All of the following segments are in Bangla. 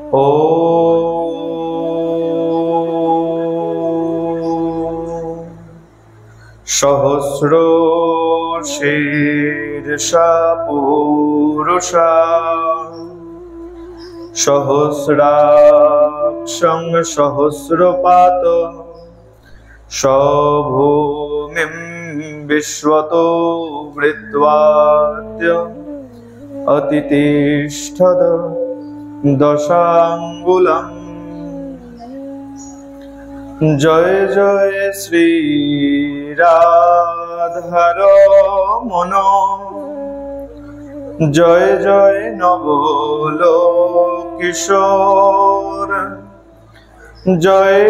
ॐ सहस्रो शीर्षा पुरुषा सहस्राक्षं सहस्रपात सभूमिं विश्वतो वृत्वाद्य अतितिष्ठद दशांगुलम्। जय जय श्री राधारमण जय जय नवलोकिशोर जय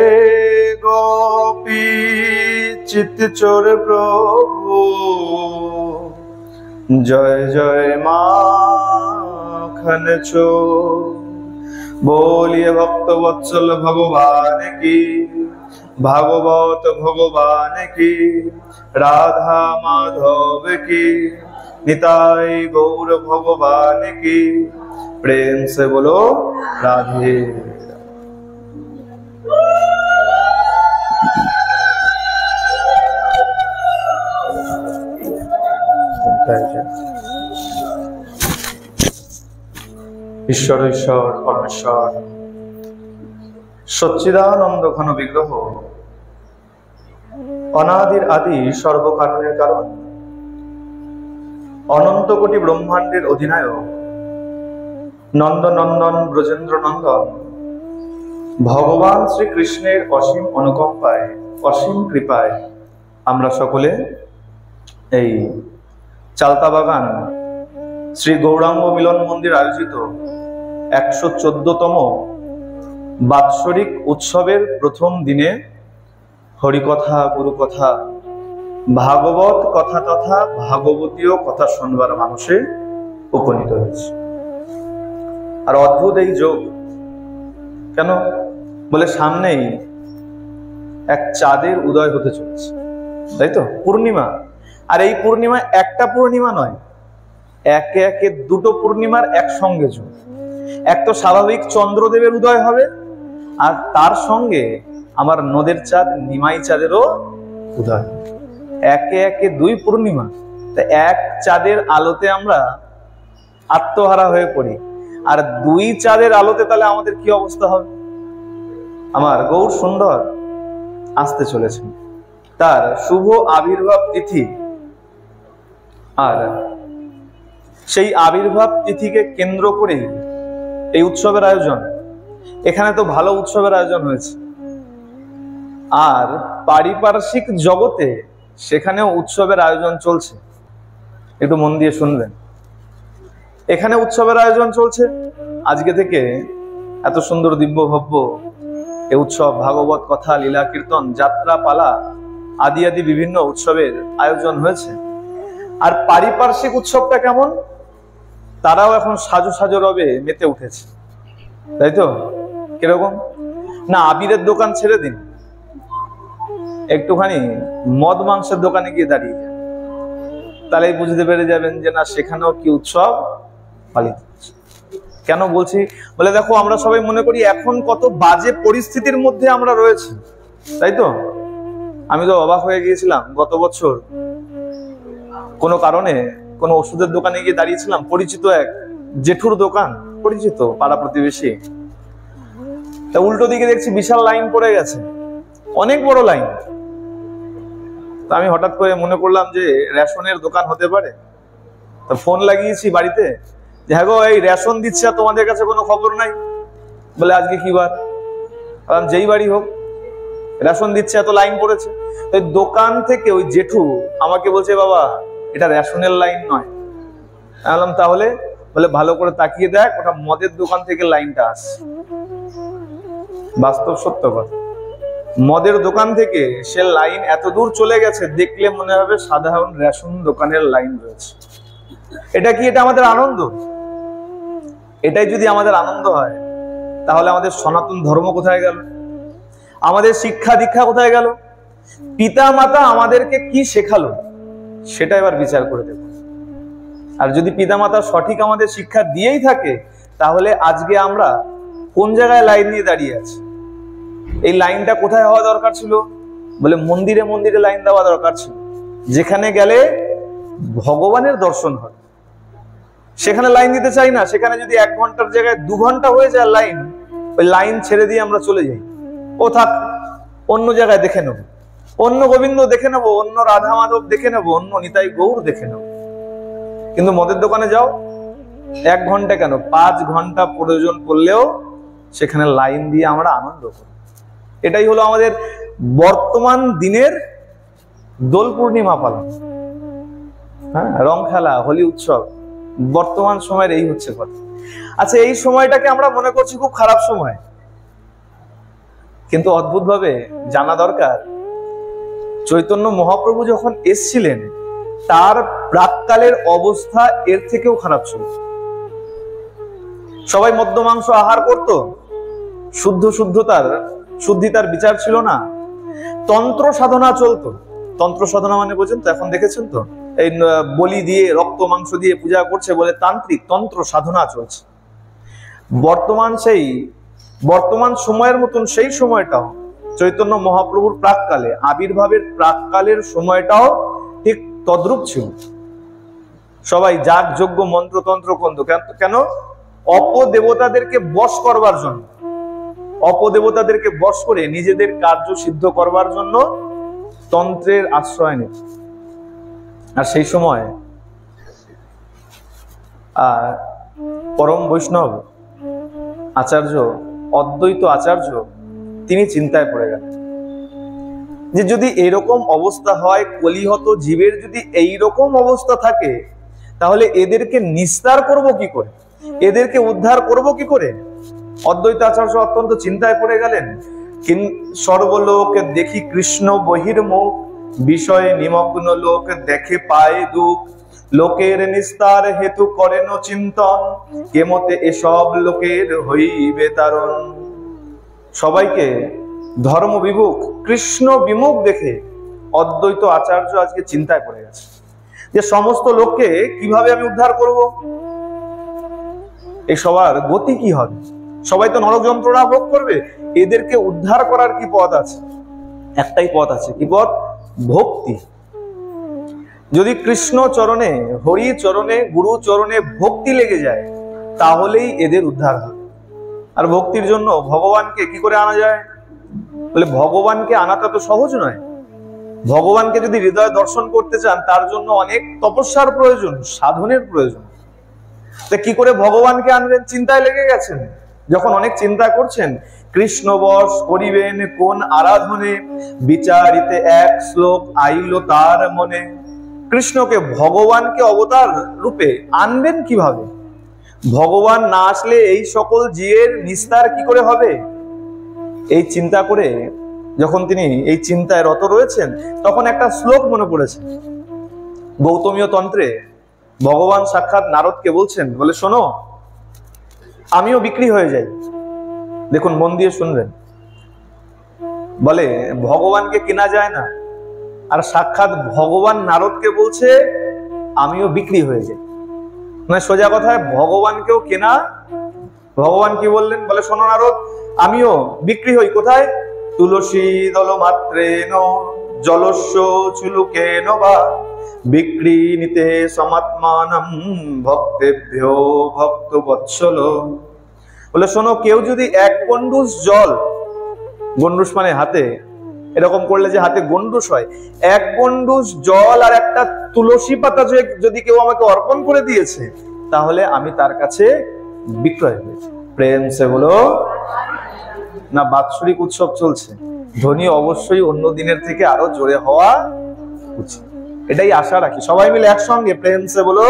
गोपी चित्तचोर प्रभु जय जय माखन चोर। बोलिए भक्त वत्सल भगवान की, भागवत भगवान की, राधा माधव की, निताई गौर भगवान की। प्रेम से बोलो राधे। ईश्वर ईश्वर परमेश्वर सच्चिदानंद घन विग्रह अनादिर आदि सर्वकारणेर कारण अनंत कोटि ब्रह्मांडेर अधिनायक नंदनंदन ब्रजेंद्र नंदन भगवान श्री कृष्णेर असीम अनुकंपाय असीम कृपाय आमरा सकले এই চালতা বাগান শ্রী গৌরাঙ্গ মিলন মন্দির আয়োজিত 114তম বাৎসরিক উৎসবের প্রথম দিনে হরিকথা গুরুকথা ভাগবত কথা তথা ভাগবতীয় কথা শুনবার মানুষে উপনীত হয়েছে। আর অদ্ভুত এই যোগ কেন বলে সামনেই এক চাঁদের উদয় হতে চলেছে, তাই তো? পূর্ণিমা। আর এই পূর্ণিমা একটা পূর্ণিমা নয়, একে একে দুটো পূর্ণিমার একসঙ্গে যোগ। এক তো স্বাভাবিক চন্দ্রদেবের উদয় হবে, আর তার সঙ্গে আমার নদের চাঁদ নিমাই চাঁদেরও উদয়। একে একে দুই পূর্ণিমা, তা এক চাঁদের আলোতে আমরা আত্মহারা হয়ে পড়ি, আর দুই চাঁদের আলোতে তাহলে আমাদের কি অবস্থা হবে? আমার গৌর সুন্দর আসতে চলেছেন, তার শুভ আবির্ভাব তিথি। আর সেই আবির্ভাব তিথিকে কেন্দ্র করেই এই উৎসবের আয়োজন। এখানে তো ভালো উৎসবের আয়োজন হয়েছে, আর পারিপার্শ্বিক জগতে সেখানেও উৎসবের আয়োজন চলছে। একটু মন দিয়ে শুনবেন। এখানে উৎসবের আয়োজন চলছে আজকে থেকে। এত সুন্দর দিব্য ভব্য এই উৎসব, ভাগবত কথা, লীলা কীর্তন, যাত্রা পালা আদি আদি বিভিন্ন উৎসবের আয়োজন হয়েছে। আর পারিপার্শ্বিক উৎসবটা কেমন? তারাও এখন সাজো সাজো রবে মেতে উঠেছে, তাই তো? কিরকম না, আবিরের দোকান ছেড়ে দিন, একটুখানি মদ মাংসের দোকানে গিয়ে দাঁড়িয়ে যান, তাহলেই বুঝতে পেরে যাবেন যে না, সেখানেও কি উৎসব পালিত হচ্ছে। কেন বলছি বলে দেখো, আমরা সবাই মনে করি এখন কত বাজে পরিস্থিতির মধ্যে আমরা রয়েছি, তাই তো? আমি তো অবাক হয়ে গিয়েছিলাম গত বছর কোনো কারণে কোনো ওষুধের দোকানে গিয়ে দাঁড়িয়েছিলাম, পরিচিত এক জেঠুর দোকান, পরিচিত পাড়া প্রতিবেশী। তা উল্টো দিকে দেখছি বিশাল লাইন পড়ে গেছে, অনেক বড় লাইন। তা আমি হঠাৎ করে মনে করলাম যে রেশনের দোকান হতে পারে। তা ফোন লাগিয়েছি বাড়িতে যে হ্যাঁ গো, এই রেশন দিচ্ছে, তোমাদের কাছে কোনো খবর নাই? বলে আজকে কি বার? কারণ যেই বাড়ি হোক, রেশন দিচ্ছে, এত লাইন পড়েছে। ওই দোকান থেকে ওই জেঠু আমাকে বলছে, বাবা এটা রেশনের লাইন নয়। বললাম তাহলে? বলে ভালো করে তাকিয়ে দেখ, ওটা মদের দোকান থেকে লাইনটা আসছে। বাস্তব সত্য কথা, মদের দোকান থেকে সে লাইন এত দূর চলে গেছে, দেখলে মনে হবে সাধারণ রেশন দোকানের লাইন রয়েছে। এটা কি? এটা আমাদের আনন্দ? এটাই যদি আমাদের আনন্দ হয়, তাহলে আমাদের সনাতন ধর্ম কোথায় গেল? আমাদের শিক্ষা দীক্ষা কোথায় গেল? পিতা মাতা আমাদেরকে কি শেখালো সেটা এবার বিচার করে দেব। আর যদি পিতা মাতা সঠিক আমাদের শিক্ষা দিয়েই থাকে, তাহলে আজকে আমরা কোন জায়গায় লাইন নিয়ে দাঁড়িয়ে আছে। এই লাইনটা কোথায় হওয়া দরকার ছিল? বলে মন্দিরে মন্দিরে লাইন দেওয়া দরকার ছিল, যেখানে গেলে ভগবানের দর্শন হয়। সেখানে লাইন দিতে চাই না, সেখানে যদি 1 ঘন্টার জায়গায় 2 ঘন্টা হয়ে যায় লাইন, ওই লাইন ছেড়ে দিয়ে আমরা চলে যাই। ও থাক, অন্য জায়গায় দেখে নেবো, অন্য গোবিন্দ দেখে নেবো, অন্য রাধা মাধব দেখে নেবো, অন্য নিতাই গৌর দেখে নেবো। কিন্তু মদের দোকানে যাও, 1 ঘন্টা কেন 5 ঘন্টা প্রয়োজন পড়লেও সেখানে লাইন দিয়ে আমরা আনন্দ করি। এটাই হলো আমাদের বর্তমান দিনের দোল পূর্ণিমা পালন, হ্যাঁ, রং খেলা, হোলি উৎসব, বর্তমান সময়ের এই হচ্ছে কথা। আচ্ছা, এই সময়টাকে আমরা মনে করছি খুব খারাপ সময়, কিন্তু অদ্ভুতভাবে জানা দরকার, চৈতন্য মহাপ্রভু যখন এসছিলেন তার প্রাক্কালের অবস্থা এর থেকেও খারাপ ছিল। সবাই মদ্য মাংস আহার করত, শুদ্ধিতার বিচার ছিল না, তন্ত্র সাধনা চলতো। তন্ত্র সাধনা মানে বোঝেন তো? এখন দেখেছেন তো, এই বলি দিয়ে রক্ত মাংস দিয়ে পূজা করছে বলে তান্ত্রিক তন্ত্র সাধনা চলছে। বর্তমান সময়ের মতন সেই সময়টাও চৈতন্য মহাপ্রভুর প্রাক্কালে, আবির্ভাবের প্রাক্কালের সময়টাও ঠিক তদ্রূপ ছিল। সবাই যাগ যজ্ঞ মন্ত্রতন্ত্র করত। কেন? অপদেবতাদেরকে বশ করবার জন্য, অপদেবতাদেরকে বশ করে নিজেদের কার্য সিদ্ধ করবার জন্য তন্ত্রের আশ্রয় নিত। আর সেই সময় পরম বৈষ্ণব আচার্য, অদ্বৈত আচার্য, তিনি চিন্তায় পড়ে গেলেন যে যদি এরকম অবস্থা হয়, কলিহত জীবের যদি এইরকম অবস্থা থাকে, তাহলে এদেরকে নিস্তার করব কি করে, এদেরকে উদ্ধার করব কি করে? অদ্বৈত আচার্য অত্যন্ত চিন্তায় পড়ে গেলেন। সর্বলোক দেখি কৃষ্ণ বহির্মুখ, বিষয়ে নিমগ্ন লোক দেখে পায় দুঃখ, লোকের নিস্তার হেতু করেন চিন্তন, কেমতে এসব লোকের হইবে তারণ। সবাইকে ধর্ম বিমুখ, কৃষ্ণ বিমুখ দেখে অদ্বৈত আচার্য আজকে চিন্তায় পড়ে গেছে যে সমস্ত লোককে কিভাবে আমি উদ্ধার করব, এই সবার গতি কি হবে? সবাই তো নরক যন্ত্রণা ভোগ করবে, এদেরকে উদ্ধার করার কি পথ আছে? একটাই পথ আছে। কি পথ? ভক্তি। যদি কৃষ্ণ চরণে, হরি চরণে, গুরু চরণে ভক্তি লেগে যায়, তাহলেই এদের উদ্ধার হবে। আর ভক্তির জন্য ভগবানকে কি করে আনা যায়? বলে ভগবানকে আনাটা তো সহজ নয়। ভগবানকে যদি হৃদয়ে দর্শন করতে চান, তার জন্য অনেক তপস্যার প্রয়োজন, সাধনের প্রয়োজন। তা কি করে ভগবানকে আনবেন? চিন্তায় লেগে গেছেন। যখন অনেক চিন্তা করছেন, কৃষ্ণ বশ করিবেন কোন আরাধনে, বিচারিতে এক শ্লোক আইল তার মনে। কৃষ্ণকে, ভগবানকে অবতার রূপে আনবেন কিভাবে? ভগবান না আসলে এই সকল জীবের নিস্তার কি করে হবে? এই চিন্তা করে যখন তিনি এই চিন্তায় রত রয়েছেন, তখন একটা শ্লোক মনে পড়েছে। গৌতমীয় তন্ত্রে ভগবান সাক্ষাৎ নারদকে বলছেন, বলে শোনো, আমিও বিক্রি হয়ে যাই। দেখুন, মন দিয়ে শুনবেন। বলে ভগবানকে কেনা যায় না, আর সাক্ষাৎ ভগবান নারদকে বলছে আমিও বিক্রি হয়ে যাই। মানে সোজা কথায় ভগবানকেও কেনা। ভগবান কি বললেন? বলে শোনো নারদ, আমিও বিক্রি হই। কোথায়? তুলসী দল মাত্রেন জলস্য চুলুকেন বা বিক্রি নিতে সমাত্মানম ভক্তেভ্যো ভক্ত বৎসল। বলে শোনো, কেউ যদি 1 গন্ডুস জল, গন্ডুস মানে হাতে, এরকম করলে যে হাতে গন্ডুস হয়, 1 গন্ডুস জল আর একটা তুলসী পাতা যদি কেউ আমাকে অর্পণ করে দিয়েছে, তাহলে আমি তার কাছে বিক্রয় হয়েছি। প্রেম সে বলো না। বাৎসরিক উৎসব চলছে, ধ্বনি অবশ্যই অন্য দিনের থেকে আরো জোরে হওয়া উচিত, এটাই আশা রাখি। সবাই মিলে একসঙ্গে প্রেম সে বলো।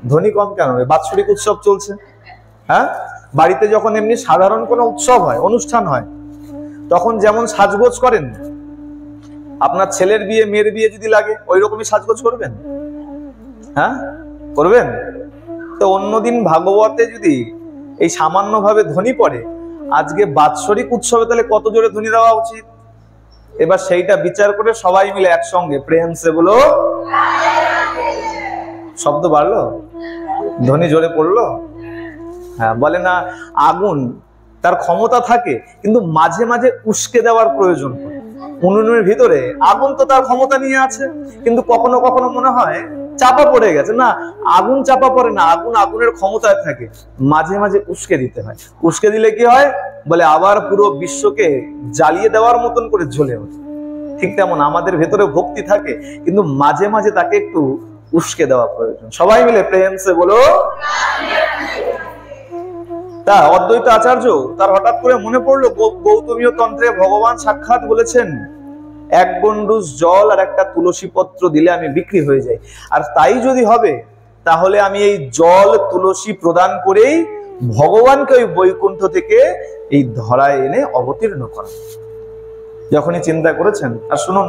ধ্বনি কম কেন হবে? বাৎসরিক উৎসব চলছে। হ্যাঁ, বাড়িতে যখন এমনি সাধারণ কোনো উৎসব হয়, অনুষ্ঠান হয়, তখন যেমন সাজগোজ করেন, আপনার ছেলের বিয়ে, মেয়ের বিয়ে যদি লাগে, ওই রকমই সাজগোজ করবেন। হ্যাঁ, করবেন তো। অন্যদিন ভাগবতে যদি এই সামান্য ভাবে ধ্বনি পড়ে, আজকে বাৎসরিক উৎসবে তাহলে কত জোরে ধ্বনি দেওয়া উচিত? এবার সেইটা বিচার করে সবাই মিলে একসঙ্গে প্রেম সে বলো। শব্দ বাড়লো, ধ্বনি জোরে পড়লো। হ্যাঁ, বলে না আগুন তার ক্ষমতা থাকে, কিন্তু মাঝে মাঝে উস্কে দেওয়ার প্রয়োজন পড়ে। উনুনের ভিতরে আগুন তো তার ক্ষমতা নিয়ে আছে, কিন্তু কখনো কখনো মনে হয় চাপা পড়ে গেছে। না, আগুন চাপা পড়ে না, আগুন আগুনের ক্ষমতায় থাকে, মাঝে মাঝে উস্কে দিতে হয়। উস্কে দিলে কি হয়, বলে আবার পুরো বিশ্বকে জ্বালিয়ে দেওয়ার মতন করে জ্বলে ওঠে। ঠিক তেমন আমাদের ভেতরে ভক্তি থাকে, কিন্তু মাঝে মাঝে তাকে একটু উস্কে দেওয়া প্রয়োজন। সবাই মিলে প্রেম সে বলো। তা অদ্বৈত আচার্য তার হঠাৎ করে মনে পড়লো গৌতমীয় তন্ত্রে ভগবান সাক্ষাৎ বলেছেন, এক গন্ডুস জল আর একটা তুলসী পত্র দিলে আমি বিক্রি হয়ে যাই। আর তাই যদি হবে, তাহলে আমি এই জল তুলসী প্রদান করেই ভগবানকে ওই বৈকুণ্ঠ থেকে এই ধরায় এনে অবতীর্ণ করা। যখনই চিন্তা করেছেন, আর শুনুন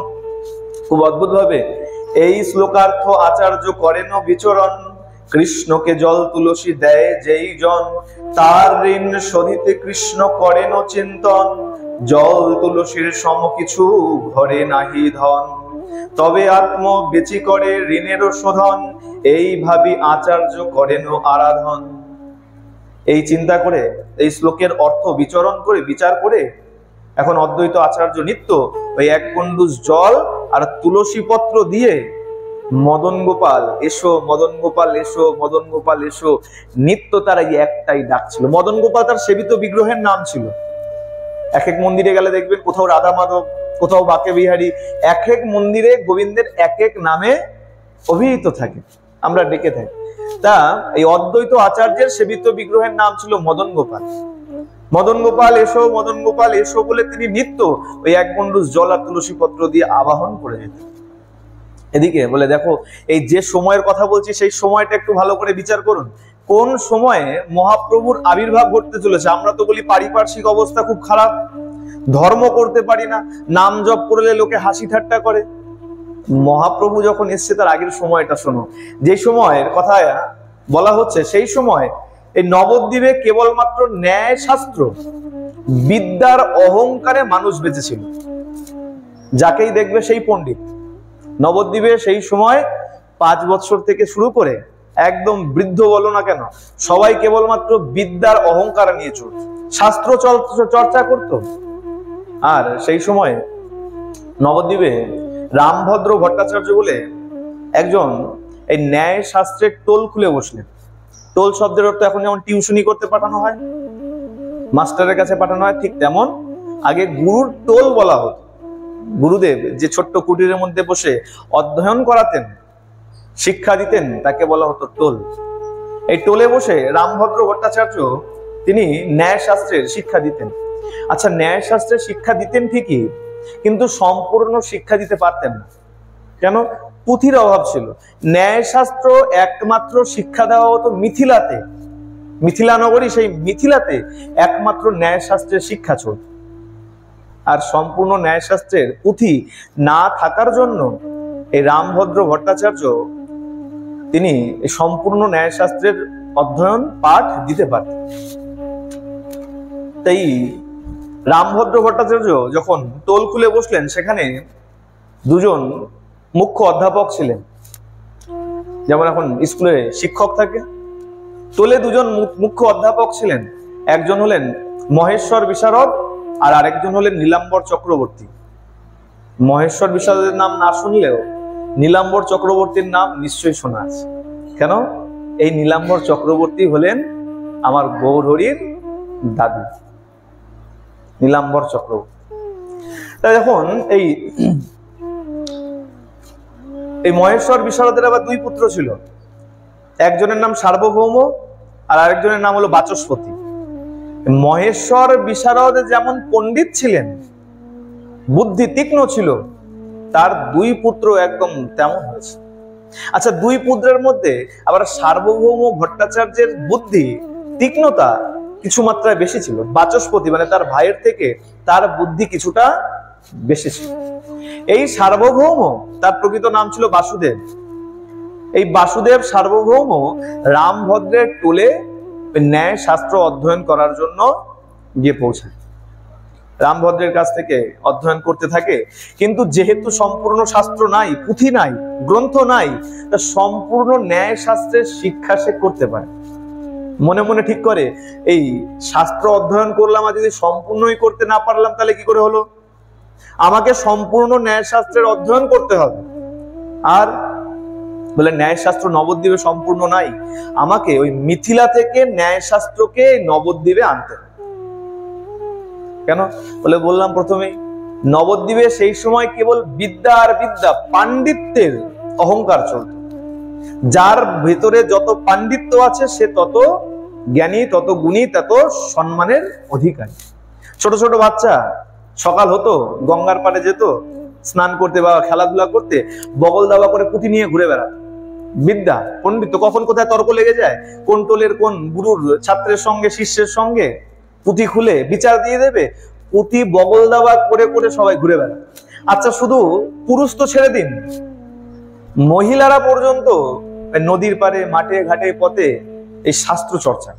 খুব অদ্ভুত ভাবে এই শ্লোকার্থ আচার্য করেন বিচরণ, কৃষ্ণকে জল তুলসী দেয় যেই জন, তার ঋণ শোধিতে কৃষ্ণ করেন চিন্তন, জল তুলসীর সম কিছু ঘরে নাহি ধন, তবে আত্ম বেচি করে ঋণেরও শোধন, এই ভাবি আচার্য করেন আরাধন। এই চিন্তা করে, এই শ্লোকের অর্থ বিচরণ করে বিচার করে এখন অদ্বৈত আচার্য নিত্য ওই এক গন্ডুস জল আর তুলসী পত্র দিয়ে মদন গোপাল এসো, মদন গোপাল এসো, মদন গোপাল এসো, নিত্য তারা একটাই ডাক ছিল। মদন গোপাল তার সেবিত বিগ্রহের নাম ছিল। এক এক মন্দিরে গেলে দেখবেন কোথাও রাধা মাধব, কোথাও বাকে বিহারী, এক এক মন্দিরে গোবিন্দের এক এক নামে অভিহিত থাকে, আমরা ডেকে থাকি। তা এই অদ্বৈত আচার্যের সেবিত বিগ্রহের নাম ছিল মদন গোপাল। মদন গোপাল এসো, মদন গোপাল এসো বলে তিনি নিত্য ওই এক গন্ডুস জল আর তুলসী পত্র দিয়ে আবাহন করে যেতেন। এদিকে বলে দেখো, এই যে সময়ের কথা বলছি সেই সময়টা একটু ভালো করে বিচার করুন। কোন সময়ে মহাপ্রভুর আবির্ভাব ঘটতে চলেছে? আমরা তো বলি পারিপার্শ্বিক অবস্থা খুব খারাপ, ধর্ম করতে পারি না, নাম জপ করলে লোকে হাসি ঠাট্টা করে। মহাপ্রভু যখন এসছে তার আগের সময়টা শোনো। যে সময়ের কথা বলা হচ্ছে সেই সময় এই নবদ্বীপে কেবলমাত্র ন্যায় শাস্ত্র বিদ্যার অহংকারে মানুষ বেঁচেছিল। যাকেই দেখবে সেই পণ্ডিত। নবদ্বীপে সেই সময় 5 বছর থেকে শুরু করে একদম বৃদ্ধ বলো না কেন, সবাই কেবলমাত্র বিদ্যার অহংকার নিয়ে চলত, শাস্ত্র চর্চা করত। আর সেই সময় নবদ্বীপে রামভদ্র ভট্টাচার্য বলে একজন এই ন্যায় শাস্ত্রের টোল খুলে বসলেন। টোল শব্দের অর্থ এখন যেমন টিউশনি করতে পাঠানো হয়, মাস্টারের কাছে পাঠানো হয়, ঠিক তেমন আগে গুরুর টোল বলা হতো। গুরুদেব যে ছোট্ট কুটিরের মধ্যে বসে অধ্যয়ন করাতেন, শিক্ষা দিতেন, তাকে বলা হতো টোল। এই টোলে বসে রামভদ্র ভট্টাচার্য তিনি ন্যায় শাস্ত্রের শিক্ষা দিতেন। আচ্ছা, ন্যায় শাস্ত্রের শিক্ষা দিতেন ঠিকই, কিন্তু সম্পূর্ণ শিক্ষা দিতে পারতেন না। কেন? পুঁথির অভাব ছিল। ন্যায় শাস্ত্র একমাত্র শিক্ষা দেওয়া হতো মিথিলাতে, মিথিলা নগরী, সেই মিথিলাতে একমাত্র ন্যায় শাস্ত্রের শিক্ষা চলত। আর সম্পূর্ণ ন্যায় শাস্ত্রের পুঁথি না থাকার জন্য এই রামভদ্র ভট্টাচার্য তিনি এই সম্পূর্ণ ন্যায় শাস্ত্রের অধ্যয়ন পাঠ দিতে পারতেন। তাই রামভদ্র ভট্টাচার্য যখন টোল খুলে বসলেন, সেখানে দুজন মুখ্য অধ্যাপক ছিলেন। যেমন এখন স্কুলে শিক্ষক থাকে, টোলে দুজন মুখ্য অধ্যাপক ছিলেন। একজন হলেন মহেশ্বর বিশারদ আর আরেকজন হলেন নীলাম্বর চক্রবর্তী। মহেশ্বর বিশারদের নাম না শুনলেও নীলাম্বর চক্রবর্তীর নাম নিশ্চয়ই শোনা আছে। কেন? এই নীলাম্বর চক্রবর্তী হলেন আমার গৌরহরির দাদু, নীলাম্বর চক্রবর্তী। তাই এখন এই মহেশ্বর বিশারদের আবার 2 পুত্র ছিল। একজনের নাম সার্বভৌম আর আরেকজনের নাম হলো বাচস্পতি। মহেশ্বর বিশারদ যেমন পণ্ডিত ছিলেন, বুদ্ধি তীক্ষ্ণ ছিল, তার 2 পুত্র একদম তেমন হয়েছে। আচ্ছা, 2 পুত্রের মধ্যে আবার সার্বভৌম ভট্টাচার্যের বুদ্ধি তীক্ষ্ণতা কিছু মাত্রায় বেশি ছিল। বাচস্পতি মানে তার ভাইয়ের থেকে তার বুদ্ধি কিছুটা বেশি ছিল। এই সার্বভৌম, তার প্রকৃত নাম ছিল বাসুদেব। এই বাসুদেব সার্বভৌম রামভদ্রের টোলে ন্যায় শাস্ত্র অধ্যয়ন করার জন্য গিয়ে পৌঁছায়। রামভদ্রের কাছ থেকে অধ্যয়ন করতে থাকে, কিন্তু যেহেতু সম্পূর্ণ শাস্ত্র নাই, পুঁথি নাই, গ্রন্থ নাই, তা সম্পূর্ণ ন্যায় শাস্ত্রের শিক্ষা সে করতে পারে। মনে মনে ঠিক করে এই শাস্ত্র অধ্যয়ন করলাম আর যদি সম্পূর্ণই করতে না পারলাম তাহলে কি করে হলো? আমাকে সম্পূর্ণ ন্যায়শাস্ত্রের অধ্যয়ন করতে হবে। আর বলে ন্যায়শাস্ত্র নবদ্বীপে সম্পূর্ণ নাই, আমাকে ওই মিথিলা থেকে ন্যায়শাস্ত্রকে নবদ্বীপে আনতে হবে। কেন? বলে বললাম প্রথমেই, নবদ্বীপে সেই সময় কেবল বিদ্যা আর বিদ্যা, পাণ্ডিত্যের অহংকার চলত। যার ভেতরে যত পাণ্ডিত্য আছে সে তত জ্ঞানী, তত গুণী, তত সম্মানের অধিকারী। ছোট ছোট বাচ্চা সকাল হতো, গঙ্গার পাড়ে যেত স্নান করতে বা খেলাধুলা করতে, বগল দাবা করে পুঁথি নিয়ে ঘুরে বেড়াত। বিদ্যা, পণ্ডিত, কখন কোথায় তর্ক লেগে যায়, কোন টোলের কোন গুরুর ছাত্রের সঙ্গে শিষ্যের সঙ্গে পুঁথি খুলে বিচার দিয়ে দেবে, পুঁথি বগল দাবা করে করে সবাই ঘুরে বেড়ায়। আচ্ছা, শুধু পুরুষ তো ছেড়ে দিন, মহিলারা পর্যন্ত নদীর পাড়ে, মাঠে ঘাটে, পথে এই শাস্ত্র চর্চা।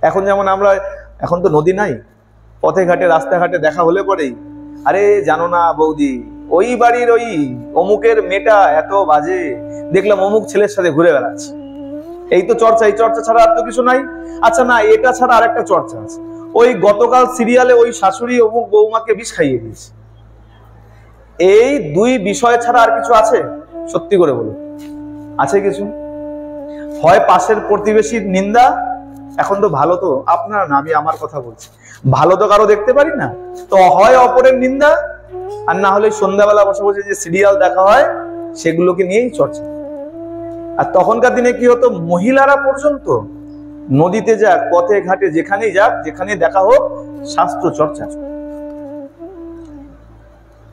এখন যেমন আমরা, এখন তো নদী নাই, পথে ঘাটে রাস্তাঘাটে দেখা হলে পরেই, আরে জানো না বৌদি, ওই বাড়ির ওই অমুকের মেয়েটা এত বাজে, দেখলাম অমুক ছেলের সাথে ঘুরে বেড়াচ্ছে। এই তো চর্চা, এই চর্চা ছাড়া আর তো কিছু নাই। আচ্ছা না, এটা ছাড়া আরেকটা চর্চা আছে, ওই গতকাল সিরিয়ালে ওই শাশুড়ি অমুক বৌমাকে বিষ খাইয়ে দিয়েছে। এই দুই বিষয় ছাড়া আর কিছু আছে? সত্যি করে বলুন, আছে কিছু? হয় পাশের প্রতিবেশীর নিন্দা, এখন তো ভালো তো আপনারা না, আমি আমার কথা বলছি, ভালো তো কারো দেখতে পারি না, তো হয় অপরের নিন্দা, আর না হলে সন্ধ্যাবেলা বসে বসে যে সিরিয়াল দেখা হয় সেগুলোকে নিয়েই চর্চা। আর তখনকার দিনে কি হতো, মহিলারা পর্যন্ত নদীতে যাক, পথে ঘাটে যেখানেই যাক, যেখানে দেখা হোক, শাস্ত্র চর্চা।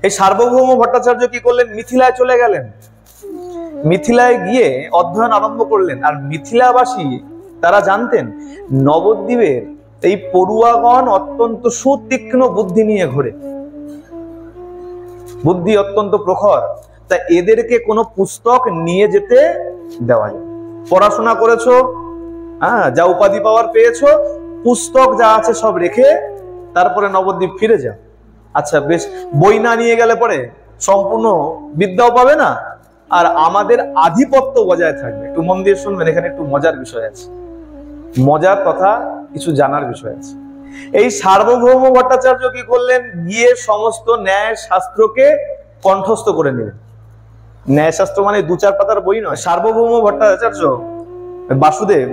এই সার্বভৌম ভট্টাচার্য কি করলেন, মিথিলায় চলে গেলেন। মিথিলায় গিয়ে অধ্যয়ন আরম্ভ করলেন। আর মিথিলাবাসী তারা জানতেন নবদ্বীপের এই পড়ুয়াগণ অত্যন্ত সুতীক্ষ্ণ বুদ্ধি নিয়ে ঘোরে, বুদ্ধি অত্যন্ত প্রখর, তা এদেরকে কোনো পুস্তক নিয়ে যেতে দেওয়া যায়। পড়াশোনা করেছো, যা উপাধি পাওয়ার পেয়েছো, পুস্তক যা আছে সব রেখে তারপরে নবদ্বীপ ফিরে যাও। আচ্ছা বেশ, বই না নিয়ে গেলে পরে সম্পূর্ণ বিদ্যাও পাবে না, আর আমাদের আধিপত্য বজায় থাকবে। একটু মন দিয়ে শুনবেন, এখানে একটু মজার বিষয় আছে, মজার তথা কিছু জানার বিষয় আছে। এই সার্বভৌম ভট্টাচার্য কি করলেন, গিয়ে সমস্ত ন্যায় শাস্ত্রকে কণ্ঠস্থ করে নিলেন। ন্যায় শাস্ত্র মানে দু চার পাতার বই নয়। সার্বভৌম ভট্টাচার্য বাসুদেব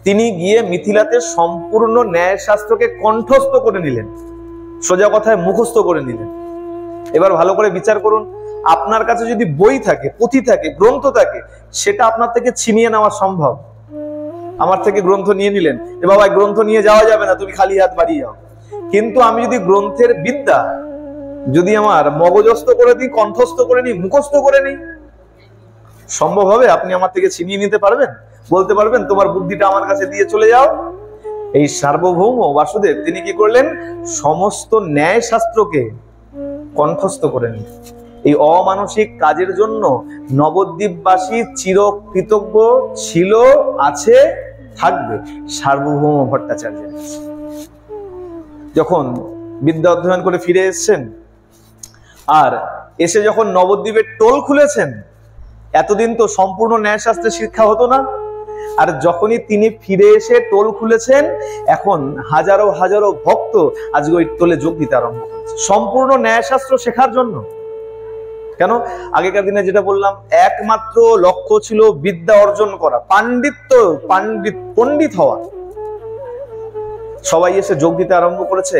তিনি গিয়ে মিথিলাতে সম্পূর্ণ ন্যায় শাস্ত্রকে কণ্ঠস্থ করে নিলেন, সোজা কথায় মুখস্থ করে নিলেন। এবার ভালো করে বিচার করুন, আপনার কাছে যদি বই থাকে, পুঁথি থাকে, গ্রন্থ থাকে, সেটা আপনার থেকে ছিনিয়ে নেওয়া সম্ভব। আমার থেকে গ্রন্থ নিয়ে নিলেন, এ বাবা গ্রন্থ নিয়ে যাওয়া যাবে না, তুমি খালি হাত বাড়িয়ে যাও। কিন্তু আমি যদি গ্রন্থের বিদ্যা যদি আমার মগজস্থ করে দিই, কণ্ঠস্থ করে নিই, মুখস্থ করে নিই, সম্ভব হবে? আপনি আমার থেকে ছিনিয়ে নিতে পারবেন? বলতে পারবেন তোমার বুদ্ধিটা আমার কাছে দিয়ে চলে যাও? এই সার্বভৌম বাসুদেব তিনি কি করলেন, সমস্ত ন্যায় শাস্ত্রকে কণ্ঠস্থ করে নিলেন। এই অমানসিক কাজের জন্য নবদ্বীপবাসী চিরকৃতজ্ঞ ছিল, আছে, থাকবে সার্বভৌম ভট্টাচার্যের। যখন বিদ্যা অধ্যয়ন করে ফিরে এসেছেন, আর এসে যখন নবদ্বীপের টোল খুলেছেন, এতদিন তো সম্পূর্ণ ন্যায়শাস্ত্রের শিক্ষা হতো না, আর যখনই তিনি ফিরে এসে টোল খুলেছেন, এখন হাজারো হাজারো ভক্ত আজকে ওই টোলে যোগ দিতে আরম্ভ করেছে সম্পূর্ণ ন্যায়শাস্ত্র শেখার জন্য। কেন? আগেকার দিনে যেটা বললাম, একমাত্র লক্ষ্য ছিল বিদ্যা অর্জন করা, পণ্ডিত হওয়া। সবাই এসে যোগ দিতে আরম্ভ করেছে,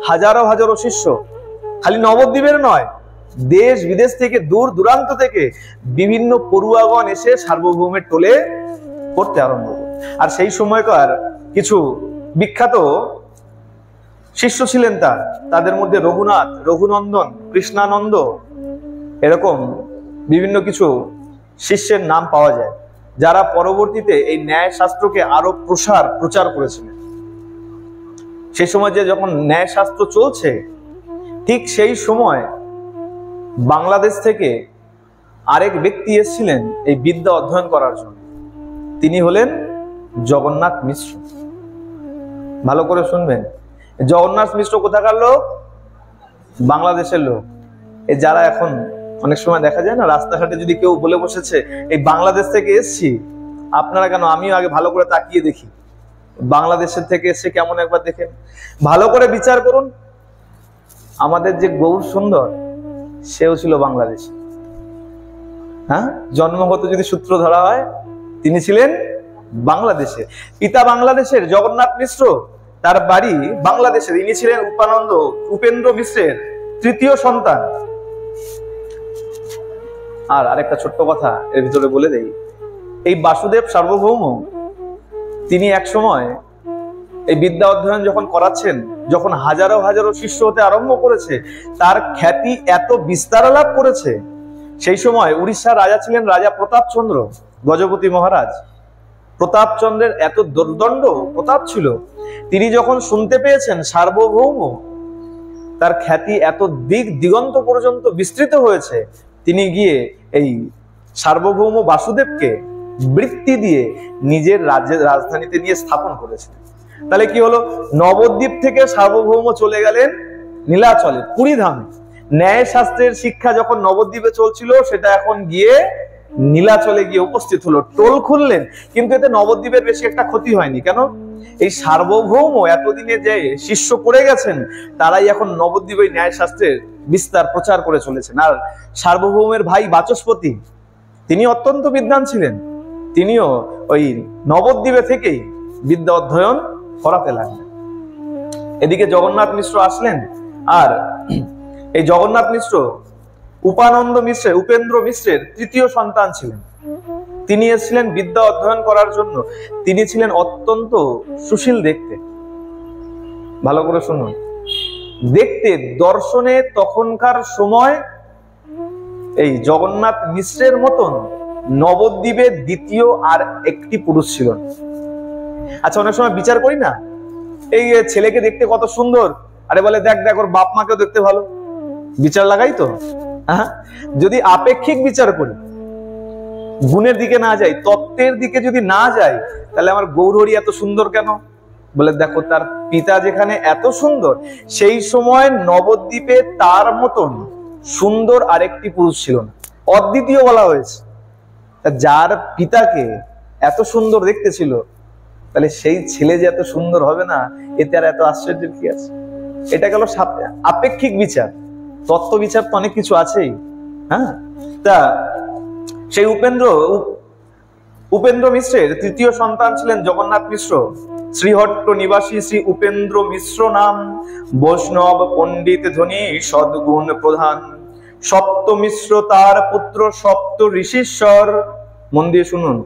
হাজারো হাজারো শিষ্য, খালি নবদ্বীপের নয়, দেশ বিদেশ থেকে, দূর দূরান্ত থেকে বিভিন্ন পড়ুয়াগণ এসে সার্বভৌমের টোলে পড়তে আরম্ভ করে। আর সেই সময়কার কিছু বিখ্যাত শিষ্য ছিলেন তাদের মধ্যে রঘুনাথ, রঘুনন্দন, কৃষ্ণানন্দ, এরকম বিভিন্ন কিছু শিষ্যের নাম পাওয়া যায়, যারা পরবর্তীতে এই ন্যায় শাস্ত্রকে আরো প্রচার করেছিলেন। সেই সময় যে যখন ন্যায় শাস্ত্র চলছে, ঠিক সেই সময় বাংলাদেশ থেকে আরেক ব্যক্তি এসেছিলেন এই বিদ্যা অধ্যয়ন করার জন্য। তিনি হলেন জগন্নাথ মিশ্র। ভালো করে শুনবেন, জগন্নাথ মিশ্র কোথাকার লোক? বাংলাদেশের লোক। এই যারা এখন অনেক সময় দেখা যায় না, রাস্তাঘাটে যদি কেউ বলে বসেছে এই বাংলাদেশ থেকে এসছি, আপনারা কেন, আমিও আগে ভালো করে তাকিয়ে দেখি, বাংলাদেশের থেকে এসে কেমন একবার দেখেন, ভালো করে বিচার করুন। আমাদের যে গৌর সুন্দর, সেও ছিল বাংলাদেশে। হ্যাঁ, জন্মগত যদি সূত্র ধরা হয়, তিনি ছিলেন বাংলাদেশে। পিতা বাংলাদেশের জগন্নাথ মিশ্র, তার বাড়ি বাংলাদেশের। ইনি ছিলেন উপেন্দ্র মিশ্রের তৃতীয় সন্তান। আর আরেকটা ছোট্ট কথা এর ভিতরে বলে দেই, এই বাসুদেব সার্বভৌম তিনি এক সময় এই বিদ্যা অধ্যয়ন যখন করাচ্ছেন, যখন হাজারো হাজারো শিষ্য হতে আরম্ভ করেছে, তার খ্যাতি এত বিস্তার লাভ করেছে। সেই সময় উড়িষ্যার রাজা ছিলেন রাজা প্রতাপচন্দ্র, গজপতি মহারাজ। প্রতাপচন্দ্রের এত দুর্দণ্ড প্রতাপ ছিল, তিনি যখন শুনতে পেয়েছেন সার্বভৌম তার খ্যাতি এত দিগন্ত পর্যন্ত বিস্তৃত হয়েছে, তিনি গিয়ে এই সার্বভৌম বাসুদেবকে বৃত্তি দিয়ে নিজের রাজধানীতে নিয়ে স্থাপন করেছেন। তাহলে কি হলো, নবদ্বীপ থেকে সার্বভৌম চলে গেলেন নীলাচলে, পুরীধামে। ন্যায় শাস্ত্রের শিক্ষা যখন নবদ্বীপে চলছিল, সেটা এখন গিয়ে নীলাচলে গিয়ে উপস্থিত হলো। টোল খুললেন, কিন্তু এতে নবদ্বীপের বেশি একটা ক্ষতি হয়নি। কেন? এই সার্বভৌম এতদিনে যে শিষ্য করে গেছেন, তারাই এখন নবদ্বীপে ন্যায় শাস্ত্রের বিস্তার প্রচার করে চলেছেন। আর সার্বভৌমের ভাই বাচস্পতি, তিনি অত্যন্ত বিদ্বান ছিলেন, তিনিও ওই নবদ্বীপে থেকেই বিদ্যা অধ্যয়ন করাতে লাগলেন। এদিকে জগন্নাথ মিশ্র আসলেন, আর এই জগন্নাথ মিশ্র উপেন্দ্র মিশ্রের তৃতীয় সন্তান ছিলেন। তিনি এসেছিলেন বিদ্যা অধ্যয়ন করার জন্য। তিনি ছিলেন অত্যন্ত সুশীল দেখতে। ভালো করে শুনুন, দেখতে দর্শনে তখনকার সময় এই জগন্নাথ মিশ্রের মতন নবদ্বীপের দ্বিতীয় আর একটি পুরুষ ছিল। আচ্ছা, অনেক সময় বিচার করি না, এই ছেলেকে দেখতে কত সুন্দর, আরে বলে দেখ দেখ ওর বাপ মাকেও দেখতে ভালো, বিচার লাগাই তো। হ্যাঁ, যদি আপেক্ষিক বিচার করি, গুণের দিকে না যাই, তত্ত্বের দিকে যদি না যাই, তাহলে আমার গৌরহরি এত সুন্দর কেন? বলে দেখো, তার পিতা যেখানে এত সুন্দর, সেই সময় নবদ্বীপে তার মতন সুন্দর আরেকটি পুরুষ ছিল না, অদ্বিতীয় বলা হয়েছে। যার পিতাকে এত সুন্দর দেখতে ছিল, তাহলে সেই ছেলে যে এত সুন্দর হবে না, এতে আর এত আশ্চর্যের কি আছে? এটা গেল আপেক্ষিক বিচার। তত্ত্ব বিচার তো অনেক কিছু আছেই। হ্যাঁ, তা সেই উপেন্দ্র মিশ্রের তৃতীয় সন্তান ছিলেন জগন্নাথ মিশ্র। শ্রীহট্ট নিবাসী শ্রী উপেন্দ্র মিশ্র নাম, বৈষ্ণব পণ্ডিত ধনী সদ্গুণ প্রধান। সপ্ত মিশ্র তার পুত্র, সপ্ত ঋষীশ্বর। মন দিয়ে শুনুন,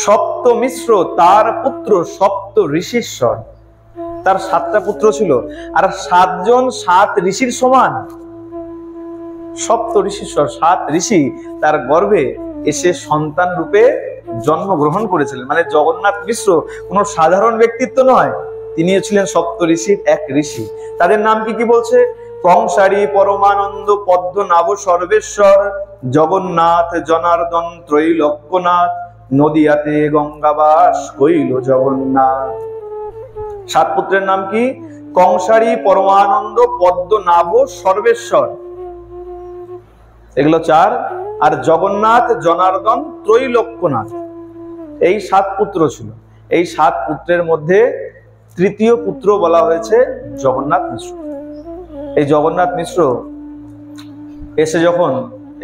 সপ্ত মিশ্র তার পুত্র, সপ্ত ঋষীশ্বর। তার 7টা পুত্র ছিল, আর 7 জন 7 ঋষির সমান। সপ্ত ঋষীশ্বর, 7 ঋষি তার গর্ভে এসে সন্তান রূপে জন্মগ্রহণ করেছিলেন। মানে জগন্নাথ মিশ্র কোনো সাধারণ ব্যক্তিত্ব নয়, তিনিও ছিলেন সপ্ত ঋষির এক ঋষি। তাদের নাম কি বলছে? কংসারী, পরমানন্দ, পদ্মনাভ, সর্বেশ্বর, জগন্নাথ, জনার্দন, ত্রৈলোক্যনাথ, নদিয়াতে গঙ্গাবাস কইল জগন্নাথ। 7 পুত্রের নাম কি? কংসারী, পরমানন্দ, পদ্মনাভ, সর্বেশ্বর, এগুলো 4। আর জগন্নাথ, জনার্দন, ত্রৈলোক্যনাথ, এই 7 পুত্র ছিল। এই 7 পুত্রের মধ্যে তৃতীয় পুত্র বলা হয়েছে জগন্নাথ মিশ্র। এই জগন্নাথ মিশ্র এসে যখন